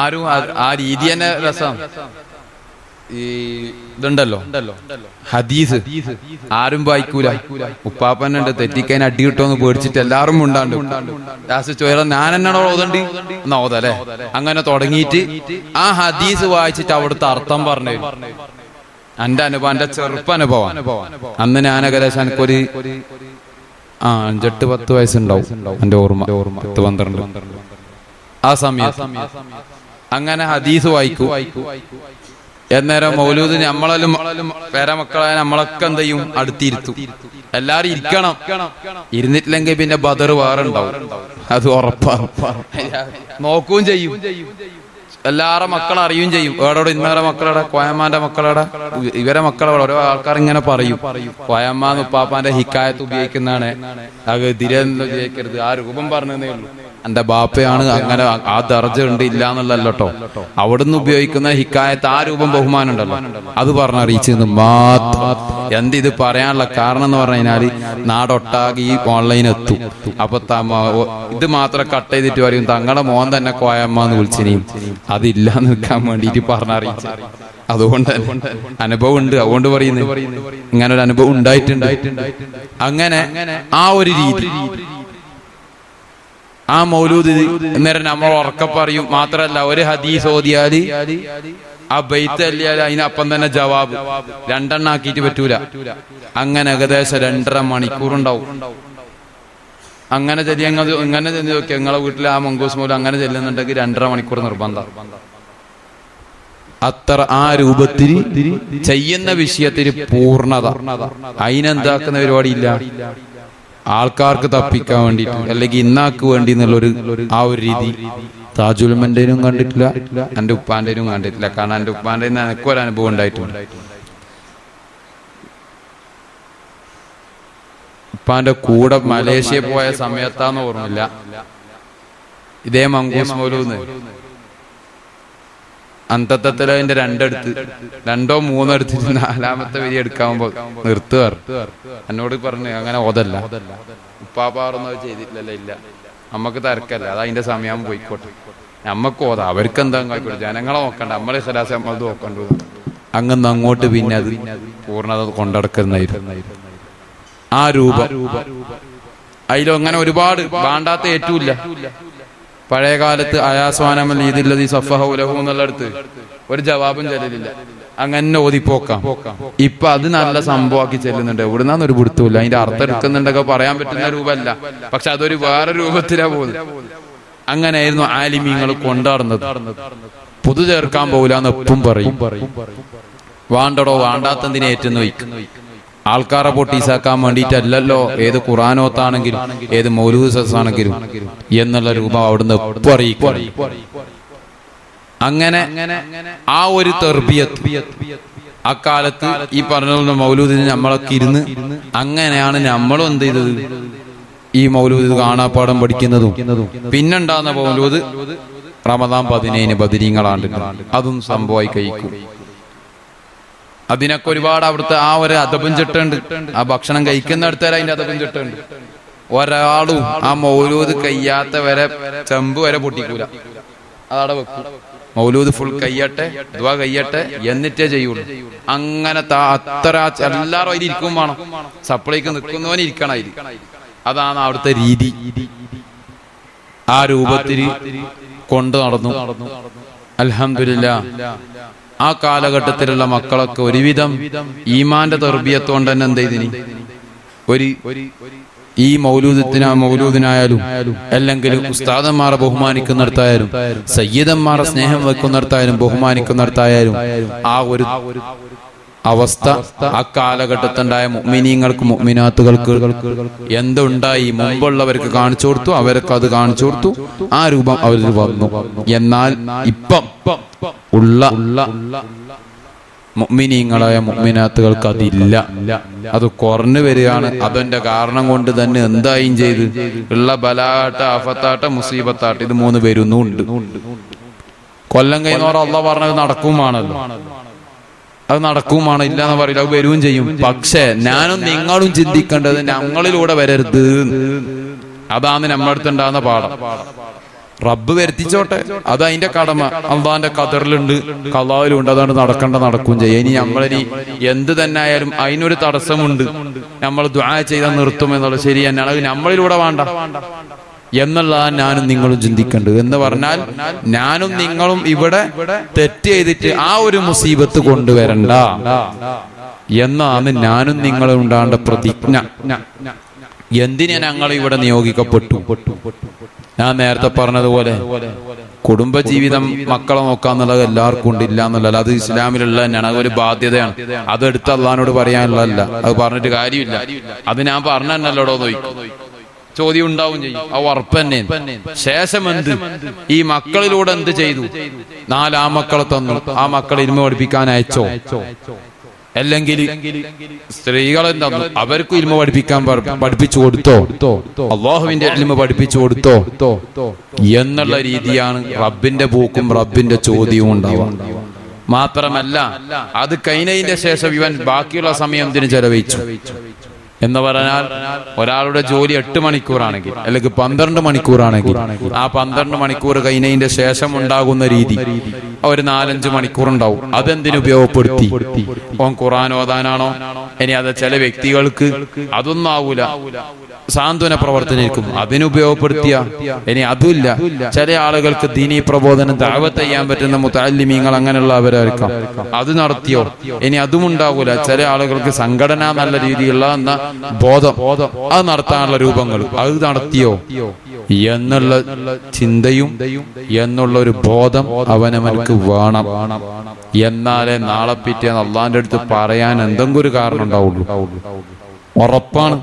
ആരും ആ രീതി തന്നെ രസം. ഈ ഇതുണ്ടല്ലോ ഹദീസ് ആരും വായിക്കൂല. ഉപ്പാപ്പനുണ്ട് തെറ്റിക്കൈൻ അടി കിട്ടുമെന്ന് പേടിച്ചിട്ട് എല്ലാരും ഉണ്ടാണ്ട് ലാസ്റ്റ് ചോദിച്ചാൽ ഞാൻ എന്നാണോ ഓതണ്ടി എന്നാ ഓതല്ലേ. അങ്ങനെ തുടങ്ങിയിട്ട് ആ ഹദീസ് വായിച്ചിട്ട് അവിടുത്തെ അർത്ഥം പറഞ്ഞു. എന്റെ അനുഭവം, എന്റെ ചെറുപ്പ അനുഭവം. അന്ന് ഞാൻ ഏകദേശം എനിക്കൊരു 5-8 വയസ്സുണ്ടാവും എന്റെ ഓർമ്മ, 10-12 ആ സമയത്ത്. അങ്ങനെ ഹദീസ് വായിക്കൂ. എന്നേരം മൗലൂദ് നമ്മളെല്ലാം പേരമക്കളായ നമ്മളൊക്കെ എന്ത് ചെയ്യും? അടുത്തിരുത്തും. എല്ലാരും ഇരിക്കണം. ഇരുന്നിട്ടില്ലെങ്കിൽ പിന്നെ ബദർ വേറെ ഉണ്ടാവും, അത് ഉറപ്പാണ്. നോക്കുകയും ചെയ്യും, എല്ലാവരുടെ മക്കൾ അറിയുകയും ചെയ്യും. ഏടോടെ ഇന്നേറെ മക്കളുടെ, കോയമ്മാന്റെ മക്കളുടെ, ഇവരെ മക്കളോട് ഓരോ ആൾക്കാർ ഇങ്ങനെ പറയും, കോയമ്മാന്ന് ഉപ്പാപ്പാന്റെ ഹിക്കായത്ത് ഉപയോഗിക്കുന്നതാണ്, അത് തിരന്ന് ഉപയോഗിക്കരുത്. ആ രൂപം പറഞ്ഞതേ ഉള്ളൂ. എന്റെ ബാപ്പയാണ് അങ്ങനെ ആ ദർജ ഉണ്ട് ഇല്ല എന്നുള്ളല്ലോ കേട്ടോ. അവിടുന്ന് ഉപയോഗിക്കുന്ന ഹിക്കായത്ത് ആ രൂപം ബഹുമാനം ഉണ്ടല്ലോ, അത് പറഞ്ഞറിയിച്ചിരുന്നു മാത്രം. ഇത് പറയാനുള്ള കാരണം എന്ന് പറഞ്ഞു കഴിഞ്ഞാല് നാടൊട്ടാകെ ഈ ഓൺലൈൻ എത്തും. അപ്പൊ ഇത് മാത്രം കട്ട് ചെയ്തിട്ട് പറയും തങ്ങളുടെ മോൻ തന്നെ കോയമ്മാന്ന് വിളിച്ചിനെയും അതില്ലാന്ന് നിൽക്കാൻ വേണ്ടിട്ട് പറഞ്ഞറിയിച്ചു. അതുകൊണ്ട് അനുഭവം ഉണ്ട്, അതുകൊണ്ട് പറയുന്നത് ഇങ്ങനെ ഒരു അനുഭവം ഉണ്ടായിട്ടുണ്ട്. അങ്ങനെ ആ ഒരു രീതി ആ മൗലൂദ് അന്നേരം നമ്മൾ ഉറക്കം പറയും. മാത്രല്ല ഒരു ഹദീസ് ഓതിയാല് ആ ബൈത്ത് അല്ലിയാല് അതിനപ്പം തന്നെ ജവാബ് 2 ആക്കിയിട്ട് പറ്റൂല. അങ്ങനെ ഏകദേശം 2.5 മണിക്കൂറുണ്ടാവും. അങ്ങനെ ചെല്ലിയങ്ങൾ ഇങ്ങനെ ചെന്ന് നോക്കിയാൽ നിങ്ങളെ വീട്ടിൽ ആ മങ്കൂസ് മൂലം അങ്ങനെ ചെല്ലുന്നുണ്ടെങ്കിൽ 2.5 മണിക്കൂർ നിർബന്ധം. അത്ര ആ രൂപത്തിൽ ചെയ്യുന്ന വിഷയത്തിന് പൂർണ്ണത. അതിനെന്താക്കുന്ന പരിപാടിയില്ല, ആൾക്കാർക്ക് തപ്പിക്കാൻ വേണ്ടിട്ട് അല്ലെങ്കിൽ ഇന്നാക്ക് വേണ്ടി എന്നുള്ളൊരു ആ ഒരു രീതി താജുൽമന്റെനും കണ്ടിട്ടില്ല, എന്റെ ഉപ്പാന്റെനും കണ്ടിട്ടില്ല. കാരണം എന്റെ ഉപ്പാന്റെ എനിക്കൊരു അനുഭവം ഉണ്ടായിട്ടുണ്ട്. ഉപ്പാന്റെ കൂടെ മലേഷ്യ പോയ സമയത്താന്ന് ഓർമ്മയില്ല, ഇതേ മങ്കൂസ് മൗലൂദ് അന്തത്തത്തിലതിന്റെ 2 എടുത്ത് 2 or 3 എടുത്തിട്ട് 4ാമത്തെ വരി എടുക്കാവുമ്പോ നിർത്തുകാർ എന്നോട് പറഞ്ഞു അങ്ങനെ ഓതല്ല, ഉപ്പാപ്പാറൊന്നും അത് ചെയ്തിട്ടില്ലല്ലോ. ഇല്ല, നമ്മക്ക് തിരക്കല്ല, അത് അതിന്റെ സമയം പോയിക്കോട്ടെ, നമ്മക്ക് ഓതാ, അവർക്ക് എന്താ ആയിക്കോട്ടെ, ജനങ്ങളെ നോക്കണ്ട, നമ്മളെ ശരാശരി നമ്മളത് നോക്കണ്ടു. അങ്ങനെ അങ്ങോട്ട് പിന്നെ അത് പൂർണ്ണത കൊണ്ടടക്കുന്നതായിരുന്നു ആ രൂപം. അതിലും അങ്ങനെ ഒരുപാട് വേണ്ടാത്ത ഏറ്റുമില്ല. പഴയ കാലത്ത് അയാസ്വാനമൽ ഈദില്ലതി സഫഹുലഹു എന്നുള്ളടത്ത് ഒരു ജവാബും ചെല്ലില്ല, അങ്ങനെ ഓതിപ്പോക്കാം. ഇപ്പൊ അത് നല്ല സംഭവമാക്കി ചെല്ലുന്നുണ്ട്. എവിടുന്നാന്ന് ഒരു പിടുത്തമില്ല. അതിന്റെ അർത്ഥം എടുക്കുന്നുണ്ടൊക്കെ പറയാൻ പറ്റുന്ന രൂപമല്ല, പക്ഷെ അതൊരു വേറെ രൂപത്തിലാ പോകുന്നത്. അങ്ങനെയായിരുന്നു ആലിമീങ്ങൾ കൊണ്ടാടുന്നത്. പുതു ചേർക്കാൻ പോകില്ലാന്ന് എപ്പം പറയും. വാണ്ടടോ വേണ്ടാത്തതിനെ ഏറ്റുന്നു വയ്ക്കും. ആൾക്കാരെ പൊട്ടീസാക്കാൻ വേണ്ടിയിട്ടല്ലല്ലോ ഏത് ഖുർആനോത്താണെങ്കിലും ഏത് മൗലൂദ് സദസ്സാണെങ്കിലും എന്നുള്ള രൂപം അവിടുന്ന് അറിയിക്കും. അങ്ങനെ ആ ഒരു തർബിയത്ത് അക്കാലത്ത് ഈ പറഞ്ഞ മൗലൂദിന് നമ്മളൊക്കെ ഇരുന്ന് അങ്ങനെയാണ് നമ്മളും എന്ത് ചെയ്തത്, ഈ മൗലൂദ് കാണാപ്പാടം പഠിക്കുന്നതും. പിന്നുണ്ടാകുന്ന മൗലൂദ് റമദാൻ 15 ബദരീങ്ങളാണ്ട് അതും സംഭവമായി കഴിക്കും. അതിനൊക്കെ ഒരുപാട് അവിടുത്തെ ആ ഒരു അദബും ചിട്ടുണ്ട്. ആ ഭക്ഷണം കഴിക്കുന്നിടത്തേരം അതിന്റെ അദബും ചിട്ടുണ്ട്. ഒരാളും ആ മൗലൂദ് കയ്യാത്ത വരെ ചെമ്പ് വരെ പൊട്ടിക്കൂല, അതവിടെ വെക്കും. മൗലൂദ് ഫുൾ കയ്യട്ടെ, ദുആ കയ്യട്ടെ, എന്നിട്ടേ ചെയ്യുള്ളൂ. അങ്ങനെ അത്ര എല്ലാവരും അതിൽ ഇരിക്കും വേണം. സപ്ലൈക്ക് നിൽക്കുന്നവന് ഇരിക്കണം അതിൽ. അതാണ് അവിടുത്തെ രീതി. ആ രൂപത്തിൽ കൊണ്ടു നടന്നു. അൽഹംദുലില്ലാഹ് ആ കാലഘട്ടത്തിലുള്ള മക്കളൊക്കെ ഒരുവിധം ഈമാന്റെ തർബിയത്തോണ്ട് തന്നെ എന്ത് ചെയ്തിനി, ഒരു ഈ മൗലൂദിനായാലും അല്ലെങ്കിൽ ഉസ്താദന്മാരെ ബഹുമാനിക്കുന്നിടത്തായാലും സയ്യിദന്മാരെ സ്നേഹം വെക്കുന്നിടത്തായാലും ബഹുമാനിക്കുന്നിടത്തായാലും ആ ഒരു അവസ്ഥ ആ കാലഘട്ടത്തുണ്ടായ മുഅ്മിനീങ്ങൾക്ക് മുഅ്മിനാത്തുകൾക്ക് എന്തുണ്ടായി, മുമ്പുള്ളവർക്ക് കാണിച്ചു കൊടുത്തു, അവർക്ക് അത് കാണിച്ചു കൊടുത്തു, ആ രൂപം അവരിൽ വന്നു. എന്നാൽ ഇപ്പം ഉള്ള മുഅ്മിനീങ്ങളായ മുഅ്മിനാത്തുകൾക്ക് അതില്ല, അത് കുറഞ്ഞു വരികയാണ്. അതിന്റെ കാരണം കൊണ്ട് തന്നെ എന്തായും ചെയ്ത് ഉള്ള ബലാട്ട ആഫത്താട്ട മുസീബത്താട്ട ഇത് 3 വരുന്നുണ്ട്. കൊല്ലം കഴിഞ്ഞോർ അള്ളാഹ് പറഞ്ഞത് നടക്കുമാണല്ലോ. അത് നടക്കുമാണ്, ഇല്ല എന്ന് പറയില്ല, അത് വരുകയും ചെയ്യും. പക്ഷെ ഞാനും നിങ്ങളും ചിന്തിക്കേണ്ടത് ഞങ്ങളിലൂടെ വരരുത്. അതാണ് നമ്മുടെ അടുത്തുണ്ടാകുന്ന പാഠം. റബ്ബ് വരുത്തിച്ചോട്ടെ, അത് അതിന്റെ കടമ. അള്ളാന്റെ ഖദറിലുണ്ട്, ഖളായിലുണ്ട്, അതുകൊണ്ട് നടക്കുകയും ചെയ്യും. ഇനി നമ്മളിനി എന്ത് തന്നെ ആയാലും അതിനൊരു തടസ്സമുണ്ട്, നമ്മൾ ദുആ ചെയ്താൽ നിർത്തും എന്നുള്ളത് ശരി തന്നെയാണ്. അത് നമ്മളിലൂടെ വേണ്ട എന്നുള്ളതാണ് ഞാനും നിങ്ങളും ചിന്തിക്കേണ്ടത്. എന്ന് പറഞ്ഞാൽ ഞാനും നിങ്ങളും ഇവിടെ തെറ്റ് ചെയ്തിട്ട് ആ ഒരു മുസീബത്ത് കൊണ്ടുവരണ്ട എന്നാണ് ഞാനും നിങ്ങളും ഉണ്ടാകേണ്ട പ്രതിജ്ഞ. എന്തിനെ ഞങ്ങൾ ഇവിടെ നിയോഗിക്കപ്പെട്ടു? ഞാൻ നേരത്തെ പറഞ്ഞതുപോലെ കുടുംബജീവിതം, മക്കളെ നോക്കാന്നുള്ളത് എല്ലാവർക്കും ഉണ്ട്, ഇല്ല എന്നുള്ളത് അത് ഇസ്ലാമിലുള്ള തന്നെയാണ്. അതൊരു ബാധ്യതയാണ്. അതെടുത്ത് അള്ളാഹിനോട് പറയാനുള്ളതല്ല, അത് പറഞ്ഞിട്ട് കാര്യമില്ല. അത് ഞാൻ പറഞ്ഞു തന്നല്ലോടോ നോക്കും, ചോദ്യം ഉണ്ടാവും ചെയ്യും. ആ ഉറപ്പ് തന്നെ. ശേഷം എന്ത്? ഈ മക്കളിലൂടെ എന്ത് ചെയ്തു? 4 ആമക്കളെ തന്നു, ആ മക്കളെ ഇൽമ പഠിപ്പിക്കാൻ അയച്ചോ? അല്ലെങ്കിൽ സ്ത്രീകളെ തന്നു, അവർക്കും ഇൽമ പഠിപ്പിച്ചു കൊടുത്തോ? അള്ളാഹുവിന്റെ ഇൽമ പഠിപ്പിച്ചു കൊടുത്തോ? എന്നുള്ള രീതിയാണ് റബ്ബിന്റെ പോക്കും റബ്ബിന്റെ ചോദ്യവും ഉണ്ടാവുക. മാത്രമല്ല അത് കഴിഞ്ഞതിന്റെ ശേഷം ഇവൻ ബാക്കിയുള്ള സമയം ഇതിന് ചെലവഴിച്ചു എന്ന് പറഞ്ഞാൽ ഒരാളുടെ ജോലി 8 മണിക്കൂറാണെങ്കിൽ അല്ലെങ്കിൽ 12 മണിക്കൂറാണെങ്കിൽ ആ 12 മണിക്കൂർ കഴിഞ്ഞതിന്റെ ശേഷം ഉണ്ടാകുന്ന രീതി ഒരു 4-5 മണിക്കൂർ ഉണ്ടാവും. അതെന്തിനു ഉപയോഗപ്പെടുത്തി? ഓൻ ഖുർആൻ ഓതാനാണോ? ഇനി അത് ചില വ്യക്തികൾക്ക് അതൊന്നും ആവൂല, സാന്ത്വന പ്രവർത്തനേക്കും അതിനുപയോഗപ്പെടുത്തിയ. ഇനി അതുമില്ല, ചില ആളുകൾക്ക് ദീനീ പ്രബോധനം ദഅവത്ത് ചെയ്യാൻ പറ്റുന്ന മുതഅല്ലിമീങ്ങൾ അങ്ങനെയുള്ളവരായിരിക്കാം, അത് നടത്തിയോ? ഇനി അതും ഉണ്ടാകൂല. ചില ആളുകൾക്ക് സംഘടന നല്ല രീതിയിലുള്ള ബോധം അത് നടത്താനുള്ള രൂപങ്ങൾ അത് നടത്തിയോ എന്നുള്ള ചിന്തയും എന്നുള്ള ഒരു ബോധം അവനവനക്ക് വേണം. എന്നാലേ നാളെ പിറ്റേന്ന് അള്ളാന്റെ അടുത്ത് പറയാൻ എന്തെങ്കിലും ഒരു കാരണം ഉണ്ടാവുള്ളൂ. ഉറപ്പാണ്.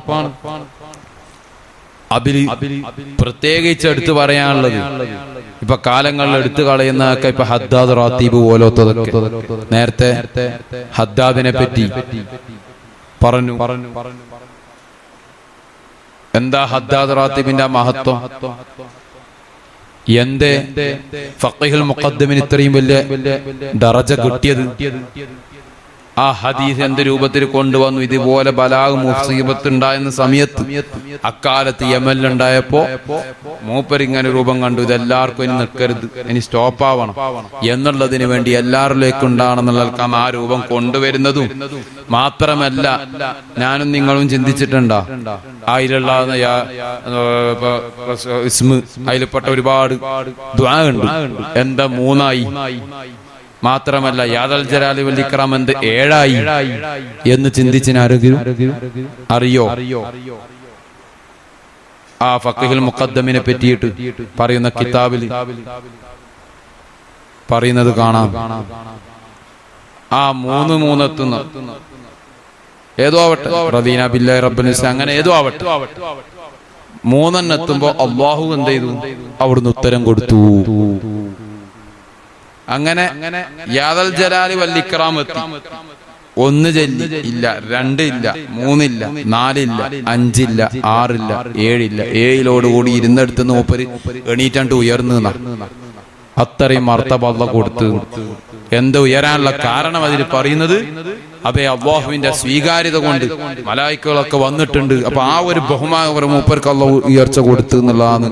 അതില് പ്രത്യേകിച്ച് എടുത്തു പറയാനുള്ളത് ഇപ്പൊ കാലങ്ങളിൽ എടുത്തു കളയുന്നതൊക്കെ ഇപ്പൊ ഹദ്ദാദ് റാത്തീബ് പോലത്തതൊക്കെ. നേരത്തെ ഹദ്ദാദിനെ പറ്റി പറഞ്ഞു. എന്താ ഹദ്ദാദ് റാത്തീബിന്റെ മഹത്വം? എന്തേ ഫഖീഹുൽ മുഖദ്ദമിന് ഇത്രയും വലിയ ദറജ കിട്ടിയത്? ആ ഹദീസ് എന്ത് രൂപത്തിൽ കൊണ്ടുവന്നു? ഇതുപോലെ ബലാഗ് മുസീബത്ത് ഉണ്ടായിരുന്ന സമയത്ത് അക്കാലത്ത് യമനിലുണ്ടായപ്പോ മൂപ്പർ ഇങ്ങനെ രൂപം കണ്ടു, ഇതെല്ലാവർക്കും ഇനി നിൽക്കരുത്, ഇനി സ്റ്റോപ്പ് ആവണം എന്നുള്ളതിന് വേണ്ടി എല്ലാവരിലേക്കും ഉണ്ടാണെന്നുള്ള ആ രൂപം കൊണ്ടുവരുന്നതും. മാത്രമല്ല ഞാനും നിങ്ങളും ചിന്തിച്ചിട്ടുണ്ടോ അതിലുള്ള അതിൽപ്പെട്ട ഒരുപാട് ദുആ ഉണ്ട്. എന്താ 3 മാത്രമല്ല യാദൽ ജലാലി വൽ ഇക്റാം എന്ത് 7 എന്ന് ചിന്തിച്ചിനാരെങ്കിലും അറിയോ? ആ ഫഖീഹുൽ മുഖദ്ദമിനെ പറ്റിയിട്ട് പറയുന്ന കിതാബിൽ പറയുന്നത് കാണാം. ആ 3 എത്തുന്ന ഏതോ ആവട്ടെ, റദീന ബില്ലാഹി റബ്ബൻ അങ്ങനെ ഏതോ ആവട്ടെ, 3 എത്തുമ്പോ അള്ളാഹു എന്ത് ചെയ്തു? അവിടുന്ന് ഉത്തരം കൊടുത്തു. അങ്ങനെ യാദൽ ജലാലി വൽ ഇക്റാം എത്തി. 1 ചൊല്ലി ഇല്ല, 2 ഇല്ല, 3 ഇല്ല, 4 ഇല്ല, 5 ഇല്ല, 6 ഇല്ല, 7 ഇല്ല. 7 ഇരുന്നെടുത്ത് മൂപ്പര് എണീറ്റാണ്ട് ഉയർന്നു. അത്രയും മർത്തബ അല്ലാഹു കൊടുത്തു. എന്ത് ഉയരാനുള്ള കാരണം അതിൽ പറയുന്നത് അതെ അല്ലാഹുവിന്റെ സ്വീകാര്യത കൊണ്ട് മലായിക്കകളൊക്കെ വന്നിട്ടുണ്ട്. അപ്പൊ ആ ഒരു ബഹുമാനം മൂപ്പർക്ക് അല്ലാഹു ഉയർച്ച കൊടുത്തു എന്നുള്ളതാണ്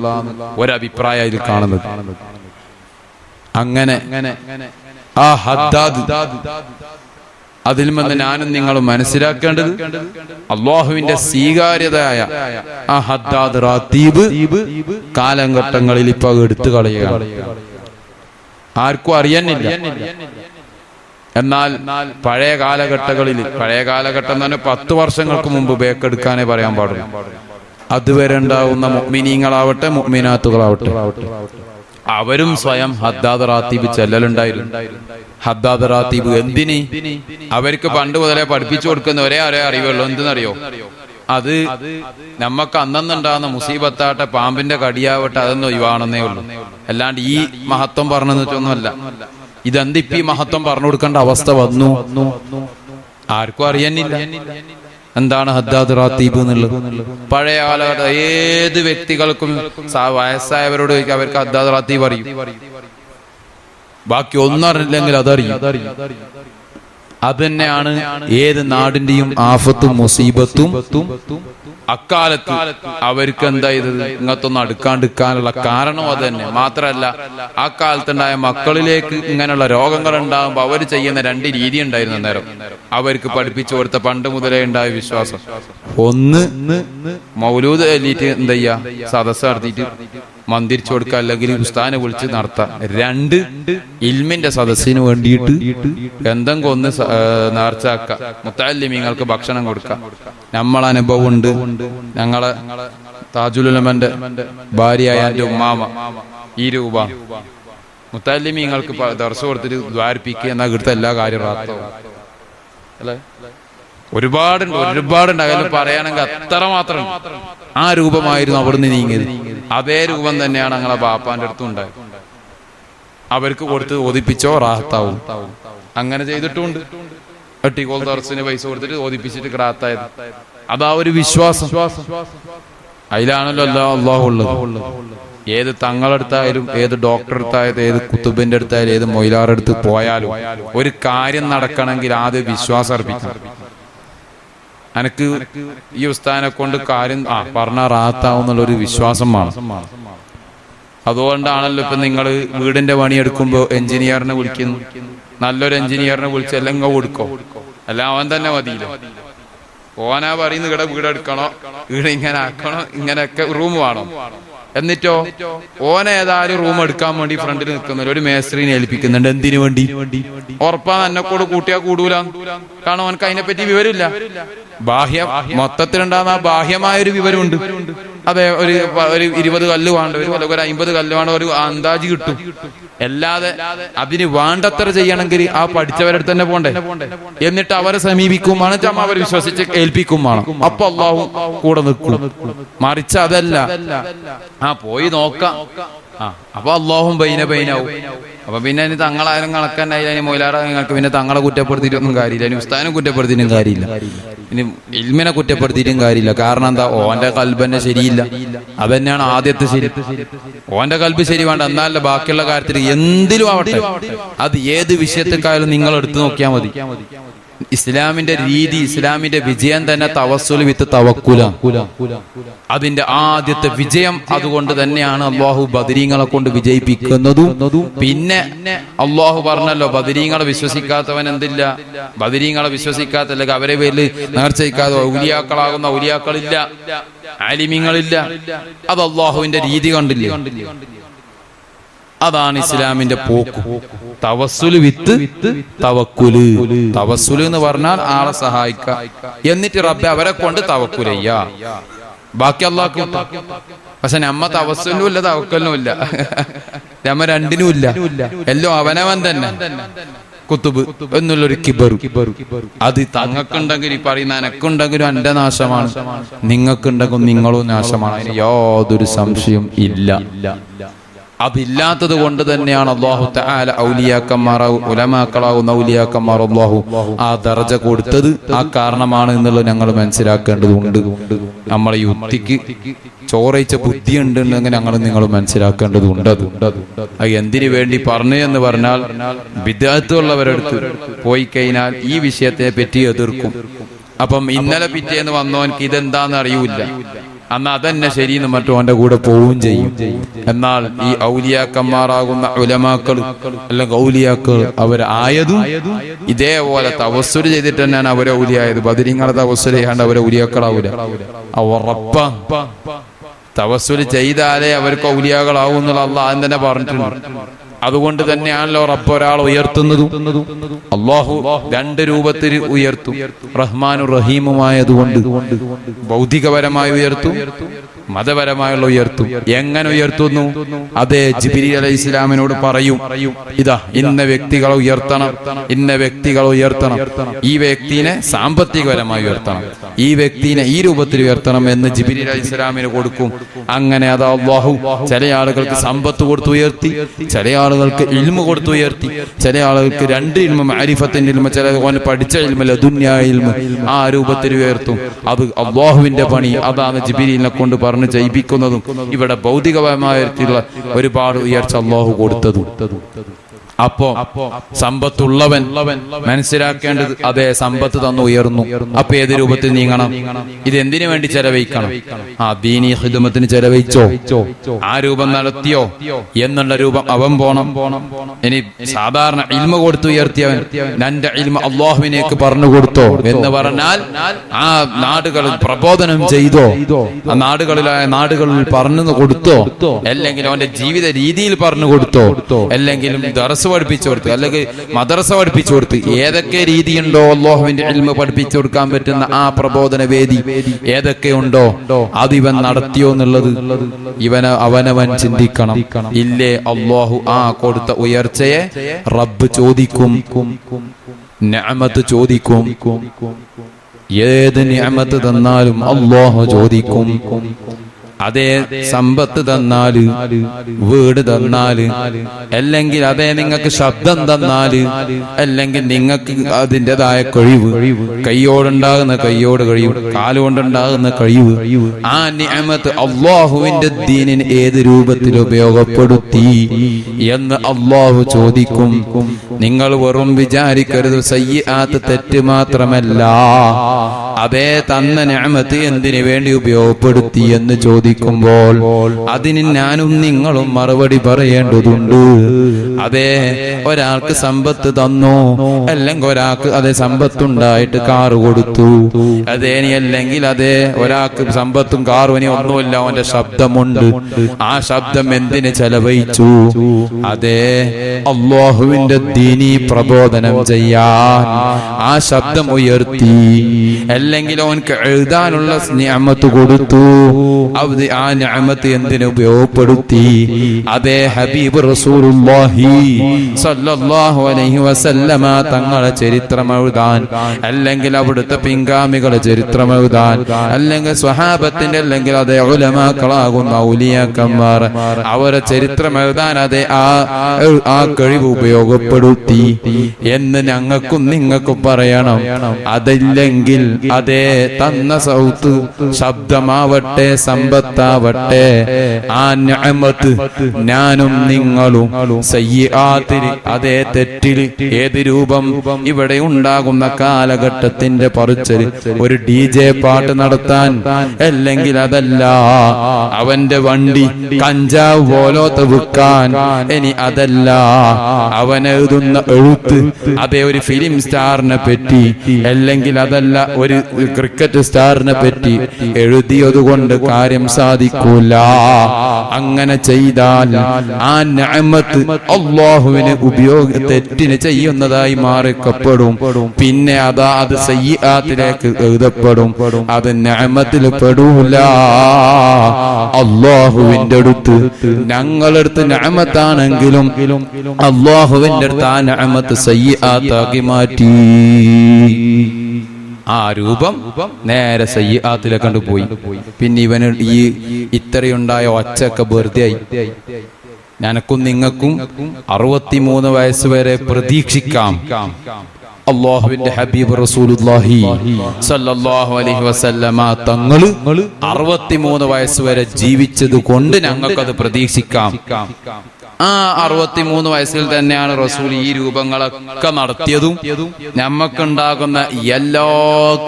ഒരഭിപ്രായം അതിൽ കാണുന്നത്. അങ്ങനെ ആ ഹദ്ദാദ് അതിൽ നിന്ന് ഞാനും നിങ്ങളും മനസ്സിലാക്കേണ്ടത് അല്ലാഹുവിന്റെ സ്വീകാര്യതയായ ആ ഹദ്ദാദ് റാത്തീബ് കാലഘട്ടങ്ങളിൽ ഇപ്പൊ എടുത്തു കളയുകയാണ്. ആർക്കും അറിയാനില്ല. എന്നാൽ പഴയ കാലഘട്ടങ്ങളിൽ, പഴയ കാലഘട്ടം തന്നെ 10 വർഷങ്ങൾക്ക് മുമ്പ് ബേക്കെടുക്കാനേ പറയാൻ പാടുള്ളൂ. അതുവരെ ഉണ്ടാവുന്ന മുഅ്മിനീങ്ങളാവട്ടെ മുഅ്മിനാത്തുകളാവട്ടെ അവരും സ്വയം ഹദ്ദാദ് റാത്തീബ് ചെല്ലലുണ്ടായിരുന്നു. ഹദ്ദാദ് റാത്തീബ് എന്തിന്? അവർക്ക് പണ്ട് മുതലേ പഠിപ്പിച്ചു കൊടുക്കുന്ന ഒരേ അറിവുള്ളൂ. എന്തെന്നറിയോ? അത് നമുക്ക് അന്നുണ്ടാകുന്ന മുസീബത്താട്ടെ, പാമ്പിന്റെ കടിയാവട്ടെ, അതൊന്നും ഒഴിവാണെന്നേ ഉള്ളൂ. അല്ലാണ്ട് ഈ മഹത്വം പറഞ്ഞെന്ന് വെച്ചൊന്നുമല്ല. ഇതെന്തിപ്പ ഈ മഹത്വം പറഞ്ഞു കൊടുക്കേണ്ട അവസ്ഥ വന്നു? ആർക്കും അറിയാനില്ല എന്താണ് ഹദ്ദാദ് റാത്തീബ് എന്നുള്ളത്. പഴയ കാലഘട്ട ഏത് വ്യക്തികൾക്കും വയസ്സായവരോട് ചോദിക്കുക, അവർക്ക് ഹദ്ദാദ് റാത്തീബ് അറിയും. ബാക്കി ഒന്നും അറിയില്ലെങ്കിൽ അതറിയും. അത് തന്നെയാണ് ഏത് നാടിന്റെയും ആഫത്തും മുസീബത്തും. അക്കാലത്ത് അവർക്ക് എന്താ ഇത് ഇങ്ങനത്തൊന്നും അടുക്കാണ്ടിരിക്കാനുള്ള കാരണം അത് തന്നെ. മാത്രമല്ല ആ കാലത്തുണ്ടായ മക്കളിലേക്ക് ഇങ്ങനെയുള്ള രോഗങ്ങൾ ഉണ്ടാകുമ്പോൾ അവർ ചെയ്യുന്ന രണ്ട് രീതി ഉണ്ടായിരുന്നു. അന്നേരം അവർക്ക് പഠിപ്പിച്ചു കൊടുത്ത പണ്ട് മുതലേ ഉണ്ടായ വിശ്വാസം, ഒന്ന് മൗലൂദ് ചൊല്ലിയിട്ട് എന്താ ചെയ്യാ, സദസ്സ് നടത്തിയിട്ട് മന്ദിരിച്ചു കൊടുക്കുക, അല്ലെങ്കിൽ ഉസ്താദിനെ വിളിച്ച് നടത്താം. രണ്ട്, ഇൽമിന്റെ സദസ്സിന് വേണ്ടിയിട്ട് എന്തെങ്കിലും ഒന്ന് നേർച്ചാക്ക, മുത്തഅല്ലിമീങ്ങൾക്ക് ഭക്ഷണം കൊടുക്കാം. നമ്മളനുഭവം ഉണ്ട്. ഞങ്ങളെ താജുലുലമന്റെ ഭാര്യയായ എൻ്റെ ഉമ്മാമ ഈ രൂപ മുത്തഅല്ലിമീങ്ങൾക്ക് ദർസ് കൊടുത്തിട്ട് ദ്വാരിപ്പിക്കുക എന്നാൽ ഇവിടുത്തെ എല്ലാ കാര്യവും അല്ലേ. ഒരുപാടുണ്ട്. അതിൽ പറയുകയാണെങ്കിൽ അത്ര മാത്രം ആ രൂപമായിരുന്നു അവിടുന്ന് നീങ്ങിയത്. അതേ രൂപം തന്നെയാണ് ഞങ്ങളെ ബാപ്പാന്റെ അടുത്തും ഉണ്ടായത്. അവർക്ക് കൊടുത്ത് ഓദിപ്പിച്ചോ റാഹത്താവും. അങ്ങനെ ചെയ്തിട്ടുണ്ട്. എട്ടിക്കോൾ ദർസിന് പൈസ കൊടുത്തിട്ട് ഓദിപ്പിച്ചിട്ട് റാഹത്തായത്. അതാ ഒരു വിശ്വാസം. അതിലാണല്ലോ അല്ലാഹു ഉള്ളത്. ഏത് തങ്ങളെടുത്തായാലും, ഏത് ഡോക്ടർ എടുത്തായാലും, ഏത് കുത്തുബിന്റെ അടുത്തായാലും, ഏത് മൊയിലാറെടുത്ത് പോയാലും ഒരു കാര്യം നടക്കണമെങ്കിൽ ആദ്യം വിശ്വാസം അർപ്പിക്കണം. എനിക്ക് ഈ ഉസ്താദിനെ കൊണ്ട് കാര്യം പറഞ്ഞ റാഹത്താവും എന്നുള്ളൊരു വിശ്വാസം വേണം. അതുകൊണ്ടാണല്ലോ ഇപ്പൊ നിങ്ങൾ വീടിന്റെ പണിയെടുക്കുമ്പോ എഞ്ചിനീയറിനെ വിളിക്കുന്നു. നല്ലൊരു എഞ്ചിനീയറിനെ വിളിച്ച് എല്ലാം കൊടുക്കോ, അല്ല അവൻ തന്നെ മതിയില്ലോ. ഓനാ പറയുന്നു ഇവിടെ വീടെടുക്കണോ, വീട് ഇങ്ങനെ ആക്കണോ, ഇങ്ങനെയൊക്കെ റൂം വേണോ. എന്നിട്ടോ ഓനെ ഏതായാലും റൂം എടുക്കാൻ വേണ്ടി ഫ്രണ്ടിൽ നിൽക്കുന്നില്ല, ഒരു മേസ്ത്രീനെ ഏൽപ്പിക്കുന്നുണ്ട്. എന്തിനു വേണ്ടി? ഉറപ്പാണ് എന്നെക്കൂടെ കൂട്ടിയാ കൂടൂല. കാരണം അവനക്ക് അതിനെപ്പറ്റി വിവരമില്ല. മൊത്തത്തിലുണ്ടാകുന്ന ആ ബാഹ്യമായൊരു വിവരമുണ്ട്. അതെ, ഒരു 20 കല്ല് വേണ്ട വരും, അല്ലെങ്കിൽ ഒരു 50 കല്ല് വേണ്ട, ഒരു അന്താജ് കിട്ടും. അല്ലാതെ അതിന് വേണ്ടത്ര ചെയ്യണമെങ്കിൽ ആ പഠിച്ചവരടുത്ത് തന്നെ പോണ്ടേ. എന്നിട്ട് അവരെ സമീപിക്കും വേണം, ചമ്മ അവർ വിശ്വസിച്ച് ഏൽപ്പിക്കും വേണം. അപ്പൊ അല്ലാഹു കൂടെ നിൽക്കും. മറിച്ച് അതല്ല, പോയി നോക്കാം, അപ്പൊ അല്ലാഹും ബൈനാവും. അപ്പൊ പിന്നെ ഇനി തങ്ങളായാലും കണക്കന്നായാലും ഇനി മൊയിലാറ നിങ്ങൾക്ക് പിന്നെ തങ്ങളെ കുറ്റപ്പെടുത്തിയിട്ടൊന്നും കാര്യമില്ല, ഇനി ഉസ്താദിനെ കുറ്റപ്പെടുത്തിയിട്ടും കാര്യമില്ല, ഇനി ഇൽമിനെ കുറ്റപ്പെടുത്തിയിട്ടും കാര്യമില്ല. കാരണം എന്താ? ഓന്റെ കൽബന്നെ ശരിയില്ല. അതന്നെയാണ് ആദ്യത്തെ ശരി. ഓന്റെ കൽബ് ശരി വേണ്ട, എന്നാലല്ല ബാക്കിയുള്ള കാര്യത്തിൽ എന്തിലും ആവട്ടെ, അത് ഏത് വിഷയത്തെക്കായാലും നിങ്ങൾ എടുത്തു നോക്കിയാൽ മതി. ഇസ്ലാമിന്റെ രീതി, ഇസ്ലാമിന്റെ വിജയം തന്നെ തവസ്സുൽ വിത്ത് തവക്കുല. അതിന്റെ ആദ്യത്തെ വിജയം അതുകൊണ്ട് തന്നെയാണ് അല്ലാഹു ബദരീങ്ങളെ കൊണ്ട് വിജയിപ്പിക്കുന്നതും. പിന്നെ അല്ലാഹു പറഞ്ഞല്ലോ, ബദരീങ്ങളെ വിശ്വസിക്കാത്തവൻ എന്തില്ല, ബദരീങ്ങളെ വിശ്വസിക്കാത്തല്ലെങ്കിൽ അവരെ പേരിൽ നേർച്ചയിക്കാതെ ഔലിയാക്കളാകുന്ന ഔലിയാക്കളില്ല, ആലിമീങ്ങളില്ല. അത് അല്ലാഹുവിന്റെ രീതി കണ്ടില്ലേ? അതാണ് ഇസ്ലാമിന്റെ പോക്ക്. തവസ്സുല് വിത്ത് തവക്കുല്. തവസ്സുല് എന്ന് പറഞ്ഞാൽ ആളെ സഹായിക്ക, എന്നിട്ട് റബ്ബെ അവരെ കൊണ്ട് തവക്കുലയ്യ, ബാക്കി അല്ലാഹു. പക്ഷെ നമ്മ തവസ്സുലും ഇല്ല തവക്കലിനും ഇല്ല, നമ്മ രണ്ടിനും ഇല്ല. എല്ലാം അവനവൻ തന്നെ. കുത്തുബ് എന്നുള്ളൊരു കിബർ, അത് തങ്ങൾക്കുണ്ടെങ്കിൽ ഈ പറയുന്ന എനക്കുണ്ടെങ്കിലും എന്റെ നാശമാണ്, നിങ്ങൾക്കുണ്ടെങ്കിലും നിങ്ങളും നാശമാണ്. അതിന് യാതൊരു സംശയം ഇല്ല. അതില്ലാത്തത് കൊണ്ട് തന്നെയാണ് അല്ലാഹു തആല ഔലിയാക്കന്മാരാവും ഉലമാക്കളാവുന്ന ഔലിയാക്കന്മാർ അല്ലാഹു ആ ദർജ കൊടുത്തത്. ആ കാരണമാണ് എന്നുള്ളത് ഞങ്ങൾ മനസ്സിലാക്കേണ്ടതുണ്ട്. നമ്മളെ യുക്തിക്ക് ചോറയിച്ച ബുദ്ധി ഉണ്ടെങ്കിൽ നിങ്ങൾ മനസ്സിലാക്കേണ്ടതുണ്ട്. അത് എന്തിനു വേണ്ടി പറഞ്ഞു എന്ന് പറഞ്ഞാൽ, ബിദ്അത്തുള്ളവരടുത്ത് പോയി കഴിഞ്ഞാൽ ഈ വിഷയത്തെ പറ്റി എതിർക്കും. അപ്പം ഇന്നലെ പിറ്റേന്ന് വന്നവൻക്ക് ഇതെന്താന്ന് അറിയൂല, അന്ന് അതന്നെ ശരിയെന്ന് മറ്റോ അവന്റെ കൂടെ പോവുകയും ചെയ്യും. എന്നാൽ ഈ ഔലിയാക്കന്മാരാകുന്ന ഉലമാക്കൾ അല്ലെങ്കിൽ ഔലിയാക്കൾ അവരായതും ഇതേപോലെ തവസ്സുല് ചെയ്തിട്ട് തന്നെയാണ് അവരെ ഔലിയായത്. ബദരീങ്ങളെ തവസ്സുല് ചെയ്യാണ്ട് അവരെ ഔലിയാക്കളാവൂല. ഉറപ്പ തവസ്സുല് ചെയ്താലേ അവർക്ക് ഔലിയാക്കളാവും എന്നുള്ള അല്ലാഹ് ആദ്യം തന്നെ പറഞ്ഞിട്ടുണ്ട്. അതുകൊണ്ട് തന്നെയാണല്ലോ റബ്ബ് ഒരാൾ ഉയർത്തുന്നതും. അല്ലാഹു രണ്ട് രൂപത്തിൽ ഉയർത്തും. റഹ്മാനും റഹീമുമായതുകൊണ്ട് ഭൗതികപരമായി ഉയർത്തും, മതപരമായുള്ള ഉയർത്തും. എങ്ങനെ ഉയർത്തുന്നു? അതേ ജിബ്രീൽ അലൈഹിസ്സലാമിനോട് പറയും, ഇതാ ഇന്ന വ്യക്തികളെ ഉയർത്തണം, ഇന്ന വ്യക്തികളെ ഉയർത്തണം, ഈ വ്യക്തിനെ സാമ്പത്തികപരമായി ഉയർത്തണം, ഈ വ്യക്തിനെ ഈ രൂപത്തിൽ ഉയർത്തണം എന്ന് ജിബ്രീൽ അലൈഹിസ്സലാമിന് കൊടുക്കും. അങ്ങനെ അത് അല്ലാഹു ചില ആളുകൾക്ക് സമ്പത്ത് കൊടുത്ത് ഉയർത്തി, ചില ആളുകൾക്ക് ഇൽമു കൊടുത്ത് ഉയർത്തി, ചില ആളുകൾക്ക് രണ്ട് ഇൽമു, മഅരിഫത്തിന്റെ ഇൽമു, ചില പഠിച്ച ഇൽമു, ലദുന്യ ഇൽമു, ആ രൂപത്തിൽ ഉയർത്തും. അത് അല്ലാഹുവിന്റെ പണി. അതാണ് ജിബ്രീലിനെ കൊണ്ട് പറഞ്ഞത്. പറഞ്ഞ് ജയിപ്പിക്കുന്നതും ഇവിടെ ഭൗതികപരമായിട്ടുള്ള ഒരുപാട് ഉയർച്ച അല്ലാഹു കൊടുത്തതും. അപ്പോ സമ്പത്തുള്ളവൻ മനസ്സിലാക്കേണ്ടത് അതേ സമ്പത്ത് തന്നു ഉയർന്നു. അപ്പൊ ഏത് രൂപത്തിൽ നീങ്ങണം? ഇത് എന്തിനു വേണ്ടി ചെലവഴിക്കണം? ദീനീ ഖിദ്മത്തിന് ചെലവഴിച്ചോ, ആ രൂപം നടത്തിയോ എന്നുള്ള രൂപം അവൻ പോണം. ഇനി സാധാരണ ഇൽമ കൊടുത്ത് ഉയർത്തിയവൻ നിന്റെ ഇൽമ അല്ലാഹുവിനേക്ക് പറഞ്ഞു കൊടുത്തോ എന്ന് പറഞ്ഞാൽ ആ നാടുകളിൽ പ്രബോധനം ചെയ്തോ, ആ നാടുകളിൽ പറഞ്ഞു കൊടുത്തോ, അല്ലെങ്കിൽ അവന്റെ ജീവിത രീതിയിൽ പറഞ്ഞു കൊടുത്തോ, അല്ലെങ്കിൽ ദർസ് പഠിപ്പിച്ചു കൊടുത്ത്, അല്ലെങ്കിൽ മദ്രസ പഠിപ്പിച്ചു കൊടുത്ത്, ഏതൊക്കെ രീതിയുണ്ടോ അല്ലാഹുവിന്റെ ഇൽമ പഠിപ്പിച്ചു കൊടുക്കാൻ പറ്റുന്ന ആ പ്രബോധന വേദി ഏതൊക്കെ ഉണ്ടോ അതിവൻ നടത്തിയോ എന്നുള്ളത് അവനവൻ ചിന്തിക്കണം. ഇല്ലേ അല്ലാഹു ആ കൊടുത്ത ഉയർച്ചയെ റബ്ബ് ചോദിക്കും, നിഅമത്ത് ചോദിക്കും. ഏത് നിഅമത്ത് തന്നാലും അല്ലാഹു ചോദിക്കും. അതേ സമ്പത്ത് തന്നാല്, വീട് തന്നാല്, അല്ലെങ്കിൽ അതേ നിങ്ങൾക്ക് ശബ്ദം തന്നാല്, അല്ലെങ്കിൽ നിങ്ങൾക്ക് അതിൻ്റെതായ കഴിവ്, കൈയോടുണ്ടാകുന്ന കൈയോട് കഴിവ്, കാലുകൊണ്ടുണ്ടാകുന്ന കഴിവ്, ആ നിഅമത്ത് അല്ലാഹുവിന്റെ ദീനിന് ഏത് രൂപത്തിൽ ഉപയോഗപ്പെടുത്തി എന്ന് അല്ലാഹു ചോദിക്കും. നിങ്ങൾ വെറും വിചാരിക്കരുത് സയ്യിആത്ത് തെറ്റ് മാത്രമല്ല, അതേ തന്ന നിഅമത്ത് എന്തിനു വേണ്ടി ഉപയോഗപ്പെടുത്തി എന്ന് ചോദിക്കുമ്പോൾ അതിന് ഞാനും നിങ്ങളും മറുപടി പറയേണ്ടതുണ്ട്. അതേ ഒരാൾക്ക് സമ്പത്ത് തന്നു, അല്ലെങ്കിൽ ഒരാൾക്ക് അതേ സമ്പത്തുണ്ടായിട്ട് കാറ് കൊടുത്തു, അതേ അല്ലെങ്കിൽ അതേ ഒരാൾക്ക് സമ്പത്തും കാറും ഇനി ഒന്നുമില്ല, അവന്റെ ശബ്ദമുണ്ട്, ആ ശബ്ദം എന്തിന് ചെലവഴിച്ചു? അതേ അല്ലാഹുവിന്റെ ദീനീ പ്രബോധനം ചെയ്യാൻ ആ ശബ്ദം ഉയർത്തി. അല്ലെങ്കിൽ അവൻക്ക് എഴുതാനുള്ള നിഅമത്ത് കൊടുത്തു, ആ നിഅമത്ത് എന്തിനു ഉപയോഗപ്പെടുത്തി? അതേ ഹബീബ് റസൂലുള്ളാഹി സ്വല്ലല്ലാഹു അലൈഹി വസല്ലമ തങ്ങളെ ചരിത്രം എഴുതാൻ, അല്ലെങ്കിൽ അവിടുത്തെ പിൻഗാമികളെ ചരിത്രം എഴുതാൻ, അല്ലെങ്കിൽ സ്വഹാബത്തിന്റെ, അല്ലെങ്കിൽ അതേ ഉലമാക്കളാകുന്ന ഔലിയാക്കന്മാർ അവരെ ചരിത്രം എഴുതാൻ അതേ ആ കഴിവ് ഉപയോഗപ്പെടുത്തി എന്ന് ഞങ്ങൾക്കും നിങ്ങൾക്കും പറയണം. അതില്ലെങ്കിൽ അതേ തന്ന സൗത്ത് ശബ്ദമാവട്ടെ സമ്പത്താവട്ടെ ആ നിഅമത്ത് ഞാനും നിങ്ങളും സയ്യിആത്തിന് അതേ തെറ്റിൽ ഏത് രൂപം ഇവിടെ ഉണ്ടാകുന്ന കാലഘട്ടത്തിന്റെ പറച്ചിൽ ഒരു DJ പാട്ട് നടത്താൻ, അല്ലെങ്കിൽ അതല്ല അവന്റെ വണ്ടി കഞ്ചാവ് പോലോത്ത് വിൽക്കാൻ, ഇനി അതല്ല അവനെഴുതുന്ന എഴുത്ത് അതേ ഒരു ഫിലിം സ്റ്റാറിനെ പറ്റി, അല്ലെങ്കിൽ അതല്ല ഒരു ക്രിക്കറ്റ് സ്റ്റാറിനെ പറ്റി എഴുതിയതുകൊണ്ട് കാര്യം സാധിക്കൂല. അങ്ങനെ ചെയ്താൽ ആ നിഅമത്ത് അല്ലാഹുവിന് തെറ്റിന് ചെയ്യുന്നതായി മാറിക്കപ്പെടും. പിന്നെ അത് സയ്യിആത്തിലേക്ക് എഴുതപ്പെടും, അത് നിഅമത്തിൽ പെടൂല. അല്ലാഹുവിന്റെ അടുത്ത് ഞങ്ങളടുത്ത് നിഅമത്താണെങ്കിലും അല്ലാഹുവിന്റെ അടുത്ത് ആ നിഅമത്ത് സയ്യിആത്താക്കി മാറ്റി. ആ രൂപം നേരെ സയ്യിആത്തിലേക്ക് കണ്ടുപോയി. പിന്നെ ഇവന് ഈ ഇത്രയുണ്ടായ ഒച്ചയൊക്കെ വെറുതെ ആയി. ഞനക്കും നിങ്ങൾക്കും 63 വയസ്സ് വരെ പ്രതീക്ഷിക്കാം. അല്ലാഹുവിന്റെ ഹബീബ് റസൂലുള്ളാഹി സ്വല്ലല്ലാഹു അലൈഹി വസല്ലമ തങ്ങൾ 63 വയസ്സ് വരെ ജീവിച്ചത് കൊണ്ട് ഞങ്ങൾക്കത് പ്രതീക്ഷിക്കാം. ആ 63 വയസ്സിൽ തന്നെയാണ് റസൂൽ ഈ രൂപങ്ങളൊക്കെ നടത്തിയതും നമുക്കുണ്ടാകുന്ന എല്ലാ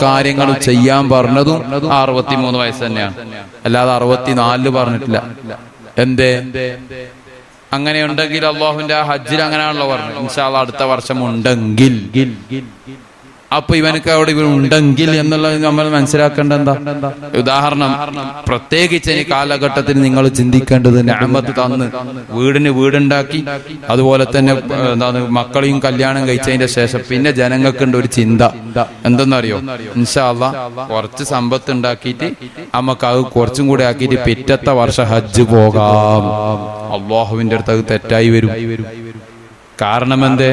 കാര്യങ്ങളും ചെയ്യാൻ പറഞ്ഞതും 63 വയസ്സ് തന്നെയാണ്, അല്ലാതെ 64 പറഞ്ഞിട്ടില്ല. എന്തേ? അങ്ങനെ ഉണ്ടെങ്കിൽ അല്ലാഹുവിന്റെ ആ ഹജ്ജിൽ അങ്ങനെയാണല്ലോ പറഞ്ഞു, ഇൻഷാ അല്ലാഹ് അടുത്ത വർഷം ഉണ്ടെങ്കിൽ. അപ്പൊ ഇവനക്ക് അവിടെ ഉണ്ടെങ്കിൽ എന്നുള്ളത് നമ്മൾ മനസ്സിലാക്കേണ്ട എന്താ? ഉദാഹരണം, പ്രത്യേകിച്ച് ഈ കാലഘട്ടത്തിൽ നിങ്ങൾ ചിന്തിക്കേണ്ടത് നിഅമത്ത് തന്ന് വീടിന് വീടുണ്ടാക്കി, അതുപോലെ തന്നെ മക്കളെയും കല്യാണം കഴിച്ചതിന്റെ ശേഷം പിന്നെ ജനങ്ങൾക്കുണ്ട് ഒരു ചിന്ത, എന്തെന്നറിയോ? ഇൻഷാ അല്ലാഹ് കുറച്ച് സമ്പത്ത് ഉണ്ടാക്കിയിട്ട് നമുക്ക് അത് കുറച്ചും കൂടെ ആക്കിയിട്ട് പിറ്റത്തെ വർഷം ഹജ്ജ് പോകാം. അല്ലാഹുവിന്റെ അടുത്ത് അത് തെറ്റായി വരും. കാരണം എന്തേ?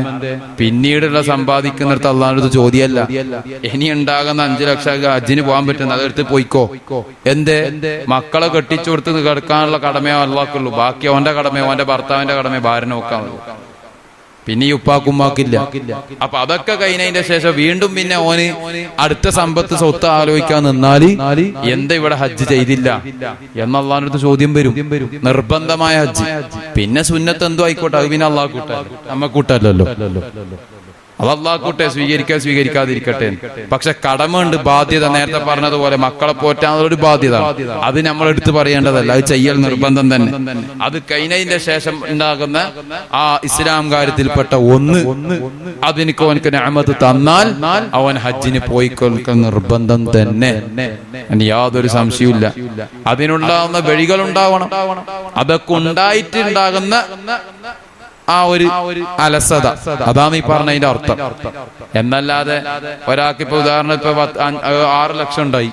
പിന്നീടുള്ള സമ്പാദിക്കുന്നിടത്ത് അള്ളാഹുവിന്റെ ചോദ്യമല്ല, ഇനി ഉണ്ടാകുന്ന 5 ലക്ഷം ഹജ്ജിന് പോകാൻ പറ്റുന്ന അതെടുത്ത് പോയിക്കോ. എന്തേ? മക്കളെ കെട്ടിച്ചു കൊടുത്ത് കിടക്കാനുള്ള കടമയോ അള്ളാഹ്ക്കുള്ളൂ, ബാക്കി അവന്റെ കടമയോ അവന്റെ ഭർത്താവിന്റെ കടമയോ ഭാര്യ നോക്കാനുള്ളൂ. പിന്നെ ഈ ഉപ്പാക്കുമ്മാക്കില്ല. അപ്പൊ അതൊക്കെ കഴിഞ്ഞതിന്റെ ശേഷം വീണ്ടും പിന്നെ ഓന് അടുത്ത സമ്പത്ത് സ്വത്ത് ആലോചിക്കാൻ നിന്നാല് എന്താ ഇവിടെ ഹജ്ജ് ചെയ്തില്ല എന്നല്ലാഹുവിനടുത്ത് ചോദ്യം വരും. നിർബന്ധമായ ഹജ്ജ്. പിന്നെ സുന്നത്ത് എന്തോ ആയിക്കോട്ടെ, അത് പിന്നെ അള്ളാഹ് കൂട്ട, നമ്മ കൂട്ടല്ലോ. അത് അള്ളാഹ് കൂട്ടെ, സ്വീകരിക്കാതിരിക്കട്ടെ. പക്ഷെ കടമയുണ്ട്, ബാധ്യത. നേരത്തെ പറഞ്ഞതുപോലെ മക്കളെ പോറ്റാനുള്ളൊരു ബാധ്യത, അത് നമ്മൾ എടുത്തു പറയേണ്ടതല്ല, അത് ചെയ്യൽ നിർബന്ധം തന്നെ. അത് കഴിഞ്ഞതിന്റെ ശേഷം ഉണ്ടാകുന്ന ആ ഇസ്ലാം കാര്യത്തിൽപ്പെട്ട ഒന്ന്, അതെനിക്ക് അവനക്ക് നിഅമത്ത് തന്നാൽ അവൻ ഹജ്ജിന് പോയി കൊടുക്കൽ നിർബന്ധം തന്നെ, യാതൊരു സംശയവുമില്ല. അതിനുണ്ടാകുന്ന വഴികൾ ഉണ്ടാവണം. അതൊക്കെ ഉണ്ടായിട്ടുണ്ടാകുന്ന ആ ഒരു അലസത, അതാണ് ഈ പറഞ്ഞതിന്റെ അർത്ഥം. എന്നല്ലാതെ ഒരാൾക്ക് ഇപ്പൊ ഉദാഹരണം ഇപ്പൊ 6 ലക്ഷം ഉണ്ടായി,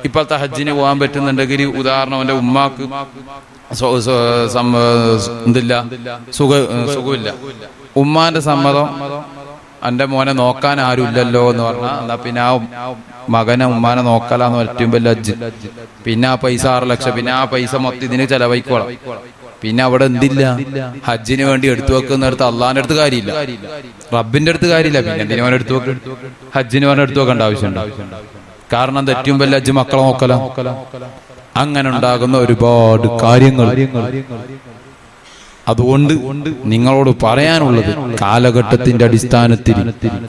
ഇപ്പോഴത്തെ ഹജ്ജിന് പോകാൻ പറ്റുന്നുണ്ടെങ്കിൽ ഉദാഹരണം അവന്റെ ഉമ്മാക്ക് എന്തില്ല, സുഖമില്ല, ഉമ്മാന്റെ സമ്മതം എന്റെ മോനെ നോക്കാൻ ആരും ഇല്ലല്ലോ എന്ന് പറഞ്ഞാൽ എന്നാ പിന്നെ ആ മകനെ ഉമ്മാനെ നോക്കലാന്ന് ഏറ്റവും വലിയ ഹജ്ജ്. പിന്നെ ആ പൈസ 6 ലക്ഷം, പിന്നെ ആ പൈസ മൊത്തം ഇതിന് ചെലവഴിക്കോളാം. പിന്നെ അവിടെ എന്തില്ല, ഹജ്ജിന് വേണ്ടി എടുത്തു വെക്കുന്നിടത്ത് അള്ളാന്റെ അടുത്ത് കാര്യമില്ല, റബ്ബിന്റെ അടുത്ത് കാര്യമില്ല. പിന്നെ എന്തിനു അവൻ എടുത്തു വെക്കും? ഹജ്ജിന് വേണ്ടി എടുത്തു വെക്കേണ്ട ആവശ്യമുണ്ട്. കാരണം ഏറ്റവും വലിയ ഹജ്ജ് മക്കളെ നോക്കല. അങ്ങനെ ഉണ്ടാകുന്ന ഒരുപാട് കാര്യങ്ങൾ. അതുകൊണ്ട് നിങ്ങളോട് പറയാനുള്ളത്, കാലഘട്ടത്തിന്റെ അടിസ്ഥാനത്തിൽ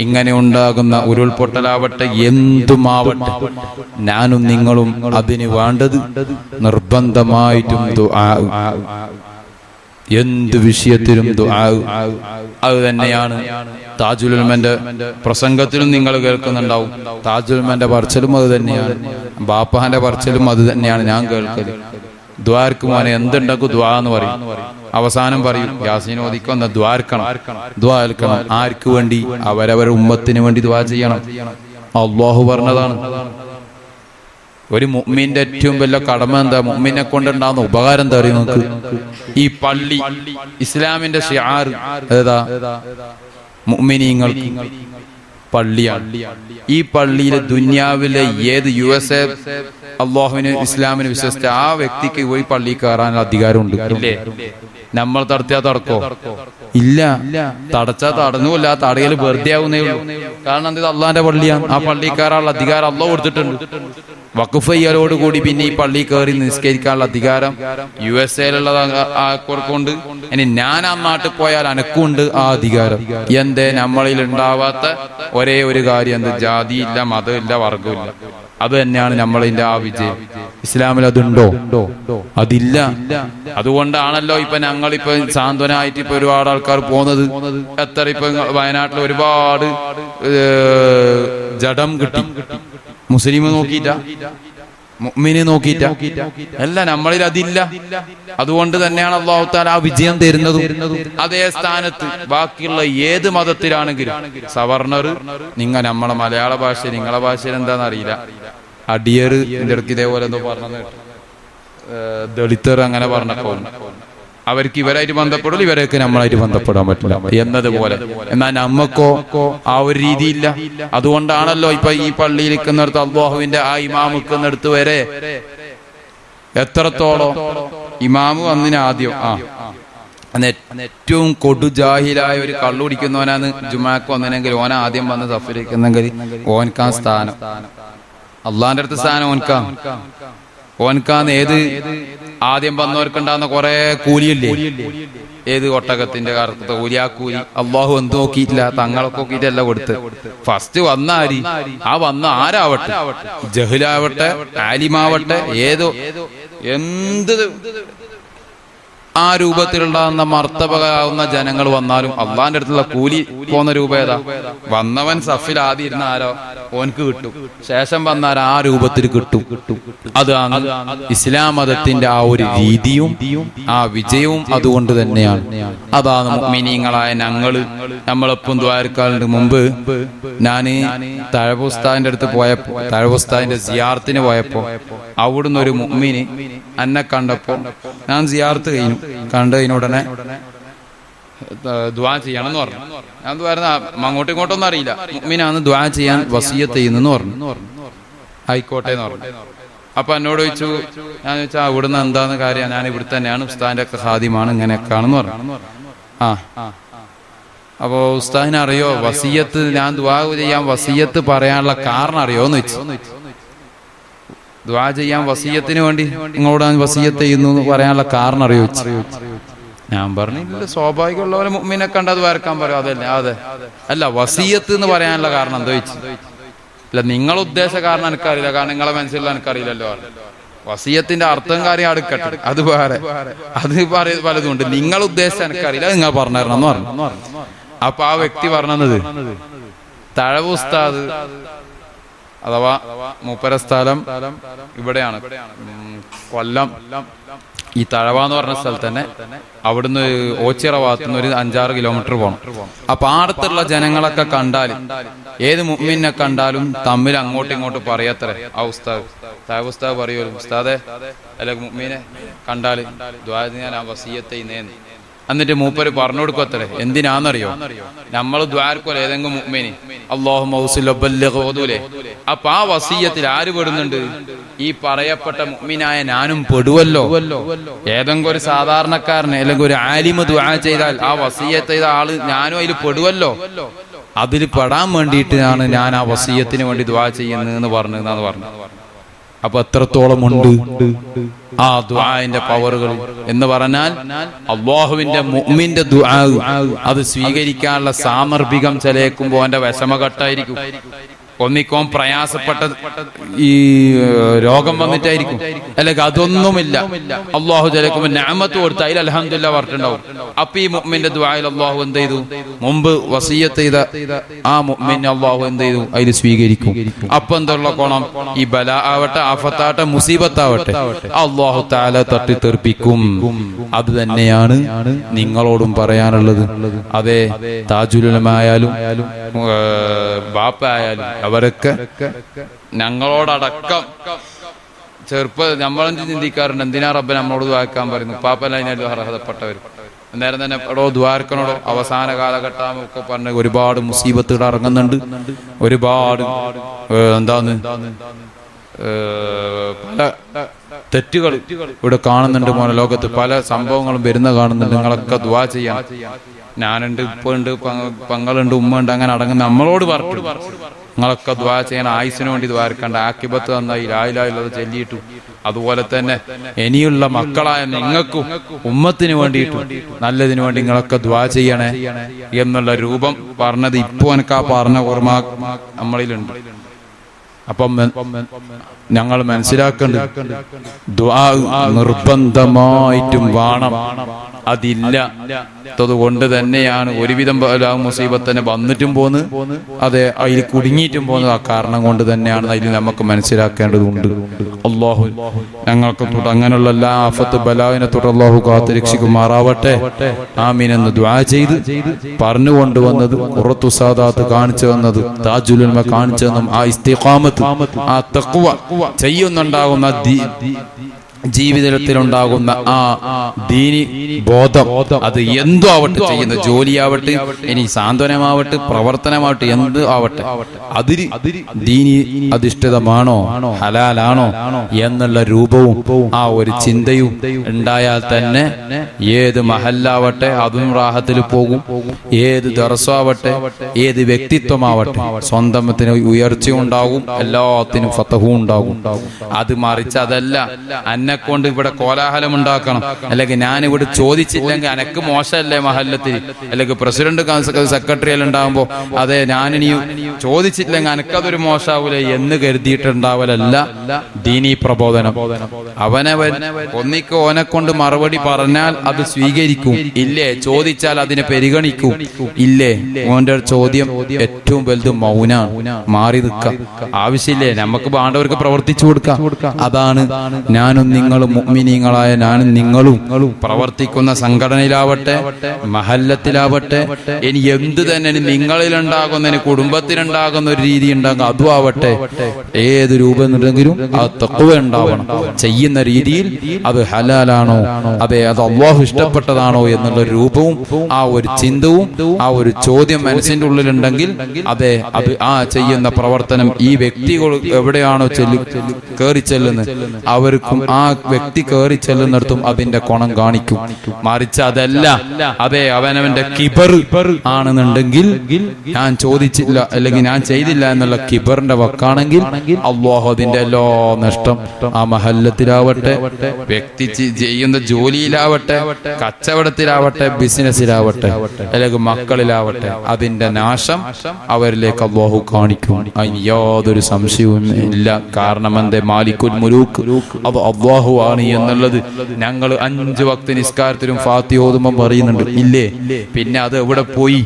ഇങ്ങനെ ഉണ്ടാകുന്ന ഉരുൾപൊട്ടലാവട്ടെ, എന്തുമാവട്ടെ, ഞാനും നിങ്ങളും അതിന് വേണ്ടത് നിർബന്ധമായിട്ടും ദുആ. എന്ത് വിഷയത്തിലും ദുആ. അത് തന്നെയാണ് താജുൽ ഉലമന്റെ പ്രസംഗത്തിലും നിങ്ങൾ കേൾക്കുന്നുണ്ടാവും. താജുൽ ഉലമന്റെ പറച്ചിലും അത് തന്നെയാണ്, ബാപ്പാന്റെ പറച്ചിലും അത് തന്നെയാണ് ഞാൻ കേൾക്കല്. ദ്വാർക്ക് മോനെ എന്തുണ്ടാക്കും ദ്വാ എന്ന് പറയും. അവസാനം പറയും യാസീൻ ഓതിക്കൊന്ന ദ്വാർക്കണം, ദ്വാൽക്കണം. ആർക്ക് വേണ്ടി? അവരവരുടെ ഉമ്മത്തിന് വേണ്ടി ദ്വാ ചെയ്യണം. അല്ലാഹു പറഞ്ഞതാണ്. ഒരു മുഅ്മിന്റെ ഏറ്റവും വലിയ കടമ എന്താ? മുഅ്മിനെ കൊണ്ടുണ്ടാകുന്ന ഉപകാരം എന്താ അറിയും നമുക്ക്? ഈ പള്ളി, ഇസ്ലാമിന്റെ ശിആർ ഏതാ? മുഅ്മിനീങ്ങൾക്ക് പള്ളിയാണ്. ഈ പള്ളിയിലെ ദുനിയാവിലെ ഏത് USA അള്ളാഹുവിന് ഇസ്ലാമിന് വിശ്വസിച്ച ആ വ്യക്തിക്ക് പോയി പള്ളി കയറാൻ അധികാരമുണ്ട്, ഇല്ലേ? നമ്മൾ തടത്തിയാ തടക്കോ? ഇല്ല. തടച്ചാ തടഞ്ഞുമില്ല, തടയൽ വെറുതെ ആവുന്നേ ഉള്ളൂ. കാരണം എന്താ? അള്ളാന്റെ പള്ളിയാണ്. ആ പള്ളി കയറാനുള്ള അധികാരം അള്ളാഹ് കൊടുത്തിട്ടുണ്ട്. വഖഫ് ചെയ്യലോടുകൂടി പിന്നെ ഈ പള്ളി കയറി നിസ്കരിക്കാനുള്ള അധികാരം USA-ലുള്ളത് കൊണ്ട് ഇനി ഞാൻ ആ നാട്ടിൽ പോയാൽ അനക്കുണ്ട് ആ അധികാരം. എന്തേ? നമ്മളിൽ ഉണ്ടാവാത്ത ഒരേ ഒരു കാര്യം എന്ത്? ജാതിയില്ല, മതമില്ല, വർഗമില്ല. അത് തന്നെയാണ് നമ്മളിന്റെ ആ വിജയം. ഇസ്ലാമിൽ അതുണ്ടോ? അതില്ല. അതുകൊണ്ടാണല്ലോ ഇപ്പൊ ഞങ്ങളിപ്പോ സാന്ത്വനായിട്ട് ഇപ്പൊ ഒരുപാട് ആൾക്കാർ പോകുന്നത്. എത്ര ഇപ്പൊ വയനാട്ടിൽ ഒരുപാട് ജഡം കിട്ടി. മുസ്ലിം നോക്കിയിട്ട, മുഅ്മിനെ നോക്കിയിട്ട, അല്ല, നമ്മളിൽ അതില്ല. അതുകൊണ്ട് തന്നെയാണ് അല്ലാഹു തആല ആ വിജയം തരുന്നതും. അതേ സ്ഥാനത്ത് ബാക്കിയുള്ള ഏത് മതത്തിലാണെങ്കിലും സവർണർ, നമ്മളെ മലയാള ഭാഷ, നിങ്ങളെ ഭാഷയിൽ എന്താണെന്ന് അറിയില്ല, അടിയർ, എന്റെ അടുത്ത് ഇതേപോലെ എന്തോ പറഞ്ഞത്, ദളിതർ, അങ്ങനെ പറഞ്ഞപ്പോ അവർക്ക് ഇവരായിട്ട് ബന്ധപ്പെടില്ല, ഇവരൊക്കെ നമ്മളായിട്ട് ബന്ധപ്പെടാൻ പറ്റില്ല എന്നതുപോലെ. എന്നാൽ നമ്മക്കോ ആ ഒരു രീതിയില്ല. അതുകൊണ്ടാണല്ലോ ഇപ്പൊ ഈ പള്ളിയിൽ നിൽക്കുന്നിടത്ത് അല്ലാഹുവിന്റെ ആ ഇമാം നിൽക്കുന്നിടത്ത് വരെ എത്രത്തോളം ഇമാമ് വന്നിന് ആദ്യം ഏറ്റവും കൊടുജാഹിലായ ഒരു കള്ളു കുടിക്കുന്നവനാണ് ജുമാക്ക് വന്നിനെങ്കിൽ ഓന ആദ്യം വന്ന് സഫരിക്കുന്നെങ്കിൽ ഓൻക്കാ സ്ഥാനം, അള്ളാന്റെ അടുത്ത് സ്ഥാനം ഓൻക്കാന്ന്. ഏത് ആദ്യം വന്നവർക്കുണ്ടാകുന്ന കുറെ കൂലിയില്ലേ? ഏത് ഒട്ടകത്തിന്റെ കറുത്ത കൂലി? ആ കൂലി അള്ളാഹു എന്ത് നോക്കിയിട്ടില്ല, തങ്ങളൊക്കെ നോക്കിയിട്ടല്ല കൊടുത്ത്. ഫസ്റ്റ് വന്ന ആര്? ആ വന്ന ആരാവട്ടെ, ജഹ്ലാവട്ടെ, ആലിമാവട്ടെ, എന്ത് ആ രൂപത്തിലുണ്ടാകുന്ന മർത്തബകാവുന്ന ജനങ്ങൾ വന്നാലും അള്ളാന്റെ അടുത്തുള്ള കൂലി പോകുന്ന രൂപ ഏതാ? വന്നവൻ സഫിൽ ആദ്യം ഇരുന്ന ആരോ ഓൻക്ക് കിട്ടും, ശേഷം വന്നാൽ ആ രൂപത്തിൽ കിട്ടും. അതാണ് ഇസ്ലാം മതത്തിന്റെ ആ ഒരു രീതിയും ആ വിജയവും. അതുകൊണ്ട് തന്നെയാണ് അതാണ് മുഅ്മിനീങ്ങളായ നമ്മളെപ്പം ദ്വാരക്കാലിന് മുമ്പ് ഞാന് തഴവുസ്താദിന്റെ അടുത്ത് പോയപ്പോ, തഴവുസ്താദിന്റെ സിയാറത്തിന് പോയപ്പോ അവിടുന്ന് ഒരു മുഅ്മിന് എന്നെ കണ്ടപ്പോ, ഞാൻ സിയാറത്ത് കഴിഞ്ഞു, കണ്ടതിനുടനെ ദുആ ചെയ്യണം എന്ന് പറഞ്ഞു. ഞാൻ അങ്ങോട്ടും ഇങ്ങോട്ടൊന്നും അറിയില്ല, മുഅ്മിനാണ്, ദുആ ചെയ്യാൻ വസിയത്ത് ചെയ്യുന്നെന്ന് പറഞ്ഞു. ആയിക്കോട്ടെ എന്ന് പറഞ്ഞു. അപ്പൊ എന്നോട് ചോദിച്ചു, ഞാൻ ചോദിച്ചാൽ അവിടുന്ന് എന്താന്ന് കാര്യം? ഞാൻ ഇവിടെ തന്നെയാണ്, ഉസ്താദിന്റെ ഒക്കെ ഖാദിമാണ്, ഇങ്ങനെയൊക്കെയാണെന്ന് പറഞ്ഞു. അപ്പോ ഉസ്താദിനെ അറിയോ വസിയത്ത് ഞാൻ ദുആ ചെയ്യാൻ വസിയത്ത് പറയാനുള്ള കാരണം അറിയോന്ന് വെച്ചു. ദുആ ചെയ്യാൻ വസിയത്തിന് വേണ്ടി നിങ്ങളോട് ഞാൻ വസിയത്ത് ചെയ്യുന്നു എന്ന് പറയാനുള്ള കാരണം അറിയോ വെച്ചു. ഞാൻ പറഞ്ഞു ഇല്ല, സ്വാഭാവികമുള്ള പോലെ മുഅ്മിനെ കണ്ട് അത് വരക്കാൻ പറയും. അതല്ലേ അതെ അല്ല വസിയത്ത് എന്ന് പറയാനുള്ള കാരണം എന്താ വെച്ചു. അല്ല നിങ്ങളെ ഉദ്ദേശ കാരണം എനിക്കറിയില്ല, കാരണം നിങ്ങളെ മനസ്സിലുള്ള എനിക്കറിയില്ലല്ലോ. വസിയത്തിന്റെ അർത്ഥം കാര്യം അടുക്കട്ടെ, അത് വേറെ, അത് പറയുന്നത് പലതുണ്ട്. നിങ്ങൾ ഉദ്ദേശിച്ച എനിക്കറിയില്ല, നിങ്ങൾ പറഞ്ഞു തരണം എന്ന് പറഞ്ഞു. അപ്പൊ ആ വ്യക്തി പറഞ്ഞത് തഴവ് ഉസ്താദ് അഥവാ മൂപ്പര സ്ഥലം ഇവിടെയാണ്, കൊല്ലം. ഈ തഴവ എന്ന് പറഞ്ഞ സ്ഥലത്ത് തന്നെ അവിടുന്ന് ഓച്ചിറ ഭാഗത്തുനിന്ന് ഒരു 5-6 കിലോമീറ്റർ പോകണം. അപ്പൊ അടുത്തുള്ള ജനങ്ങളൊക്കെ കണ്ടാലും ഏത് മുഅ്മിനെ കണ്ടാലും തമ്മിൽ അങ്ങോട്ടും ഇങ്ങോട്ടും പറയത്രേ ആ ഉസ്താദ് താഴെ ഉസ്താദ് പറയുമല്ലോ, ഉസ്താദെ അല്ലെ മുഅ്മിനെ കണ്ടാല് ദുആ ചെയ്യാൻ ആ വസിയത്ത് ചെയ്യുന്നേന്ന്. എന്നിട്ട് മൂപ്പര് പറഞ്ഞു കൊടുക്കത്രേ. എന്തിനാന്നറിയോ? നമ്മൾ ദ്വാരക്കോല ഏതെങ്കിലും മുഅ്മിനി അല്ലാഹുമ്മ ഔസിൽ ബല്ലിഗ് ഓതൂലേ, അപ്പൊ ആ വസിയത്തിൽ ആര് പെടുന്നുണ്ട്? ഈ പറയപ്പെട്ട മുഅ്മിനായ ഞാനും പെടുവല്ലോ. ഏതെങ്കിലും ഒരു സാധാരണക്കാരനെ അല്ലെങ്കിൽ ഒരു ആലിമ് ദുആ ചെയ്താൽ ആ വസിയത്ത് ചെയ്ത ആള് ഞാനും അതിൽ പെടുവല്ലോ. അതിൽ പെടാൻ വേണ്ടിയിട്ടാണ് ഞാൻ ആ വസിയത്തിന് വേണ്ടി ദുആ ചെയ്യുന്നതെന്ന് പറഞ്ഞു. അപ്പൊ എത്രത്തോളം ഉണ്ട് ആ ദുആന്റെ പവറുകൾ എന്ന് പറഞ്ഞാൽ, അല്ലാഹുവിന്റെ മുഅ്മിന്റെ ദുആ അത് സ്വീകരിക്കാനുള്ള സാമർഭികം ചിലയേക്കുമ്പോ അവന്റെ വിഷമഘട്ടായിരിക്കും. ഒന്നിക്കോം പ്രയാസപ്പെട്ട ഈ രോഗം വന്നിട്ടായിരിക്കും, അല്ലെങ്കിൽ അതൊന്നുമില്ല. അള്ളാഹു ചിലക്കുമ്പോ നിഅമത്ത് കൊടുത്ത അതിൽ അൽഹംദുലില്ലാഹ് പറഞ്ഞിട്ടുണ്ടാവും. അപ്പൊ ഈ മുഅ്മിന്റെ ദുആയിൽ അള്ളാഹു എന്ത് ചെയ്തു? മുമ്പ് വസിയത്ത് ചെയ്ത ആ മുഅ്മിനെ അള്ളാഹു എന്ത് ചെയ്തു? അതിൽ സ്വീകരിക്കും. അപ്പൊ എന്തുള്ള കോണം? ഈ ബലാ ആവട്ടെ, ആഫത്താവട്ടെ, മുസീബത്താവട്ടെ, അള്ളാഹു തആല തട്ടി തെറിപ്പിക്കും. അത് തന്നെയാണ് നിങ്ങളോടും പറയാനുള്ളത്. അതെ, താജുൽ ഉലമ ആയാലും ബാപ്പ ആയാലും അവരൊക്കെ ഞങ്ങളോടടക്കം നമ്മളെന്ത് ചിന്തിക്കാറുണ്ട്, എന്തിനാ റബ്ബ് നമ്മളോട് ദ്വാരക്കാൻ പറയുന്നു? പാപ്പല്ല അതിനൊരു അർഹതപ്പെട്ടവർ നേരം തന്നെ എടോ ദ്വാരക്കനോടോ അവസാന കാലഘട്ടമൊക്കെ പറഞ്ഞ് ഒരുപാട് മുസീബത്തുകൾ ഇറങ്ങുന്നുണ്ട്. ഒരുപാട് എന്താന്ന് പല തെറ്റുകൾ ഇവിടെ കാണുന്നുണ്ട്. മോനെ ലോകത്ത് പല സംഭവങ്ങളും വരുന്ന കാണുന്നുണ്ട്. നിങ്ങളൊക്കെ ദുആ ചെയ്യാൻ. ഞാനുണ്ട്, ഇപ്പൊ ഉണ്ട്, പങ്ങളുണ്ട്, ഉമ്മ ഉണ്ട്, അങ്ങനെ അടങ്ങുന്ന നമ്മളോട് പറഞ്ഞു നിങ്ങളൊക്കെ ദുആ ചെയ്യണം. ആയുസിന് വേണ്ടി ദ്വാരക്കണ്ട, ആക്കിബത്ത് നന്നായി ലാ ഇലാഹ ഇല്ലല്ലാഹ് ചൊല്ലിയിട്ടു. അതുപോലെ തന്നെ ഇനിയുള്ള മക്കളായ നിങ്ങൾക്കും ഉമ്മത്തിന് വേണ്ടിയിട്ടും നല്ലതിനു വേണ്ടി നിങ്ങളൊക്കെ ദുആ ചെയ്യണേ എന്നുള്ള രൂപം പറഞ്ഞത് ഇപ്പൊ എനിക്ക് ആ പറഞ്ഞ ഓർമ്മ നമ്മളിലുണ്ട്. അപ്പം ഞങ്ങൾ മനസ്സിലാക്കേണ്ടത് ദുആ നിർബന്ധമായിട്ടും വേണം. അതില്ല കൊണ്ട് തന്നെയാണ് ഒരുവിധം മുസീബത്തിനെ വന്നിട്ടും പോന്ന്, അതെ അതിൽ കുടുങ്ങിയിട്ടും പോകുന്നത് ആ കാരണം കൊണ്ട് തന്നെയാണ്. അതിൽ നമുക്ക് മനസ്സിലാക്കേണ്ടതുണ്ട്. അല്ലാഹു ഞങ്ങൾക്ക് അങ്ങനെയുള്ള എല്ലാ ആഫത്ത് ബലാവിനെ തൊട്ട് അല്ലാഹു കാത്ത് രക്ഷിക്കുമാറാവട്ടെ. ആമീൻ എന്ന് ദുആ ചെയ്ത് പറഞ്ഞുകൊണ്ടുവന്നത് ഖുറത്തു സാദാത്ത് കാണിച്ചു തന്നത്, താജുൽ ഉലമ കാണിച്ചു തന്നും ആ ഇസ്തിഖാമത്ത്, ആ തഖ്വ ചെയ്യുന്നുണ്ടാകുന്ന ജീവിതത്തിലുണ്ടാകുന്ന ആ ദീനി ബോധം, അത് എന്തോ ആവട്ടെ, ചെയ്യുന്ന ജോലിയാവട്ടെ, ഇനി സാന്ത്വനമാവട്ടെ, പ്രവർത്തനമാവട്ടെ, എന്ത് ആവട്ടെ, അതിൽ ദീനി അധിഷ്ഠിതമാണോ ഹലാലാണോ എന്നുള്ള രൂപവും ആ ഒരു ചിന്തയും ഉണ്ടായാൽ തന്നെ ഏത് മഹല്ലാവട്ടെ അതും റാഹത്തിൽ പോകും. ഏത് ദർസാവട്ടെ, ഏത് വ്യക്തിത്വമാവട്ടെ, സ്വന്തത്തിന് ഉയർച്ച ഉണ്ടാകും, എല്ലാത്തിനും ഫതഹും ഉണ്ടാകും. അത് മറിച്ച് അതല്ല, കൊണ്ട് ഇവിടെ കോലാഹലം ഉണ്ടാക്കണം, അല്ലെങ്കിൽ ഞാനിവിടെ ചോദിച്ചില്ലെങ്കിൽ എനക്ക് മോശമല്ലേ മഹല്ലത്തിൽ, അല്ലെങ്കിൽ പ്രസിഡന്റ് സെക്രട്ടറി എല്ലാം ഉണ്ടാകുമ്പോ അതെ ഞാനിനി ചോദിച്ചില്ലെങ്കിൽ എനക്കതൊരു മോശാവൂലേ എന്ന് കരുതിയിട്ടുണ്ടാവലല്ല ദീനീ പ്രബോധനം. അവനവൻ ഒന്നിക്ക് ഓനെ കൊണ്ട് മറുപടി പറഞ്ഞാൽ അത് സ്വീകരിക്കും, ഇല്ലേ ചോദിച്ചാൽ അതിനെ പരിഗണിക്കും, ഇല്ലേ ഓന്റെ ചോദ്യം ഏറ്റവും വലുത് മൗനാണ്, മാറി നിൽക്കാം. ആവശ്യമില്ലേ, നമുക്ക് വേണ്ടവർക്ക് പ്രവർത്തിച്ചു കൊടുക്കാം. അതാണ് ഞാനും നിങ്ങളും മുഅ്മിനീങ്ങളായ ഞാനും നിങ്ങളും പ്രവർത്തിക്കുന്ന സംഘടനയിലാവട്ടെ, മഹല്ലത്തിലാവട്ടെ, ഇനി എന്ത് തന്നെ നിങ്ങളിലുണ്ടാകുന്നതിന് കുടുംബത്തിനുണ്ടാകുന്ന ഒരു രീതി ഉണ്ടാകും, അതും ആവട്ടെ, ഏത് രൂപത്തിലുണ്ടെങ്കിലും ആ തഖ്വ ഉണ്ടാവണം. ചെയ്യുന്ന രീതിയിൽ അത് ഹലാലാണോ, അതെ അത് അല്ലാഹു ഇഷ്ടപ്പെട്ടതാണോ എന്നുള്ള രൂപവും ആ ഒരു ചിന്തവും ആ ഒരു ചോദ്യം മനസ്സിന്റെ ഉള്ളിലുണ്ടെങ്കിൽ അതെ അത് ആ ചെയ്യുന്ന പ്രവർത്തനം ഈ വ്യക്തികൾ എവിടെയാണോ കയറി ചെല്ലുന്നത് അവർക്കും ആ വ്യക്തി കയറി ചെല്ലുന്നിടത്തും അതിന്റെ ഗുണം കാണിക്കും. മറിച്ച് അതല്ല, അതെ അവനവന്റെ കിബർ ആണെന്നുണ്ടെങ്കിൽ ഞാൻ ചോദിച്ചില്ല അല്ലെങ്കിൽ ഞാൻ ചെയ്തില്ല എന്നുള്ള കിബറിന്റെ വക്കാണെങ്കിൽ അല്ലാഹു അതിന്റെ എല്ലാ നഷ്ടം ആ മഹല്ലത്തിലാവട്ടെ, വ്യക്തി ചെയ്യുന്ന ജോലിയിലാവട്ടെ, കച്ചവടത്തിലാവട്ടെ, ബിസിനസ്സിലാവട്ടെ, അല്ലെങ്കിൽ മക്കളിലാവട്ടെ, അതിന്റെ നാശം അവരിലേക്ക് അല്ലാഹു കാണിക്കും. അതിന് യാതൊരു സംശയവും ഇല്ല. കാരണം എന്തേ? മാലിക്കുൽ മുലൂക്ക് അത് അല്ലാഹു ആണ് എന്നുള്ളത് ഞങ്ങൾ 5 വക്ത് നിസ്കാരത്തിലും ഫാത്തിഹ ഓതുമ്പോൾ പറയുന്നുണ്ട്, ഇല്ലേ? പിന്നെ അത് എവിടെ പോയി?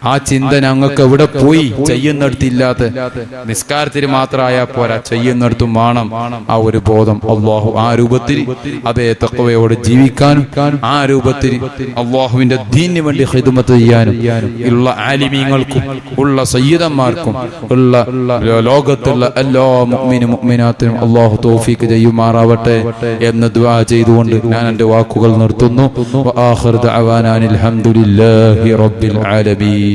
ആ ചിന്ത ഞങ്ങൾക്ക് എവിടെ പോയി? ചെയ്യുന്നിടത്തില്ലാത്ത നിസ്കാരത്തിന് മാത്രമായാൽ പോരാ, ചെയ്യുന്നിടത്തും വേണം ആ ഒരു ബോധം. അല്ലാഹു ആ രൂപത്തിൽ അതേ തഖ്വയോടെ ജീവിക്കാനും ആ രൂപത്തിൽ അല്ലാഹുവിന്റെ ദീനിന് വേണ്ടി ഖിദ്മത്ത് ചെയ്യാനും ഉള്ള ആലിമീങ്ങൾക്കും ഉള്ള സയ്യിദന്മാർക്കും ഉള്ള ലോകത്തുള്ള എല്ലാ മുഅ്മിനും മുഅ്മിനാത്തിനും അല്ലാഹു തൗഫീഖ് ചെയ്യുമാറാവട്ടെ എന്ന് ദുആ ചെയ്തുകൊണ്ട് ഞാൻ എൻ്റെ വാക്കുകൾ നിർത്തുന്നു. വആഖിറു ദഅവാനാ അൽഹംദുലില്ലാഹി റബ്ബിൽ ആലമീൻ.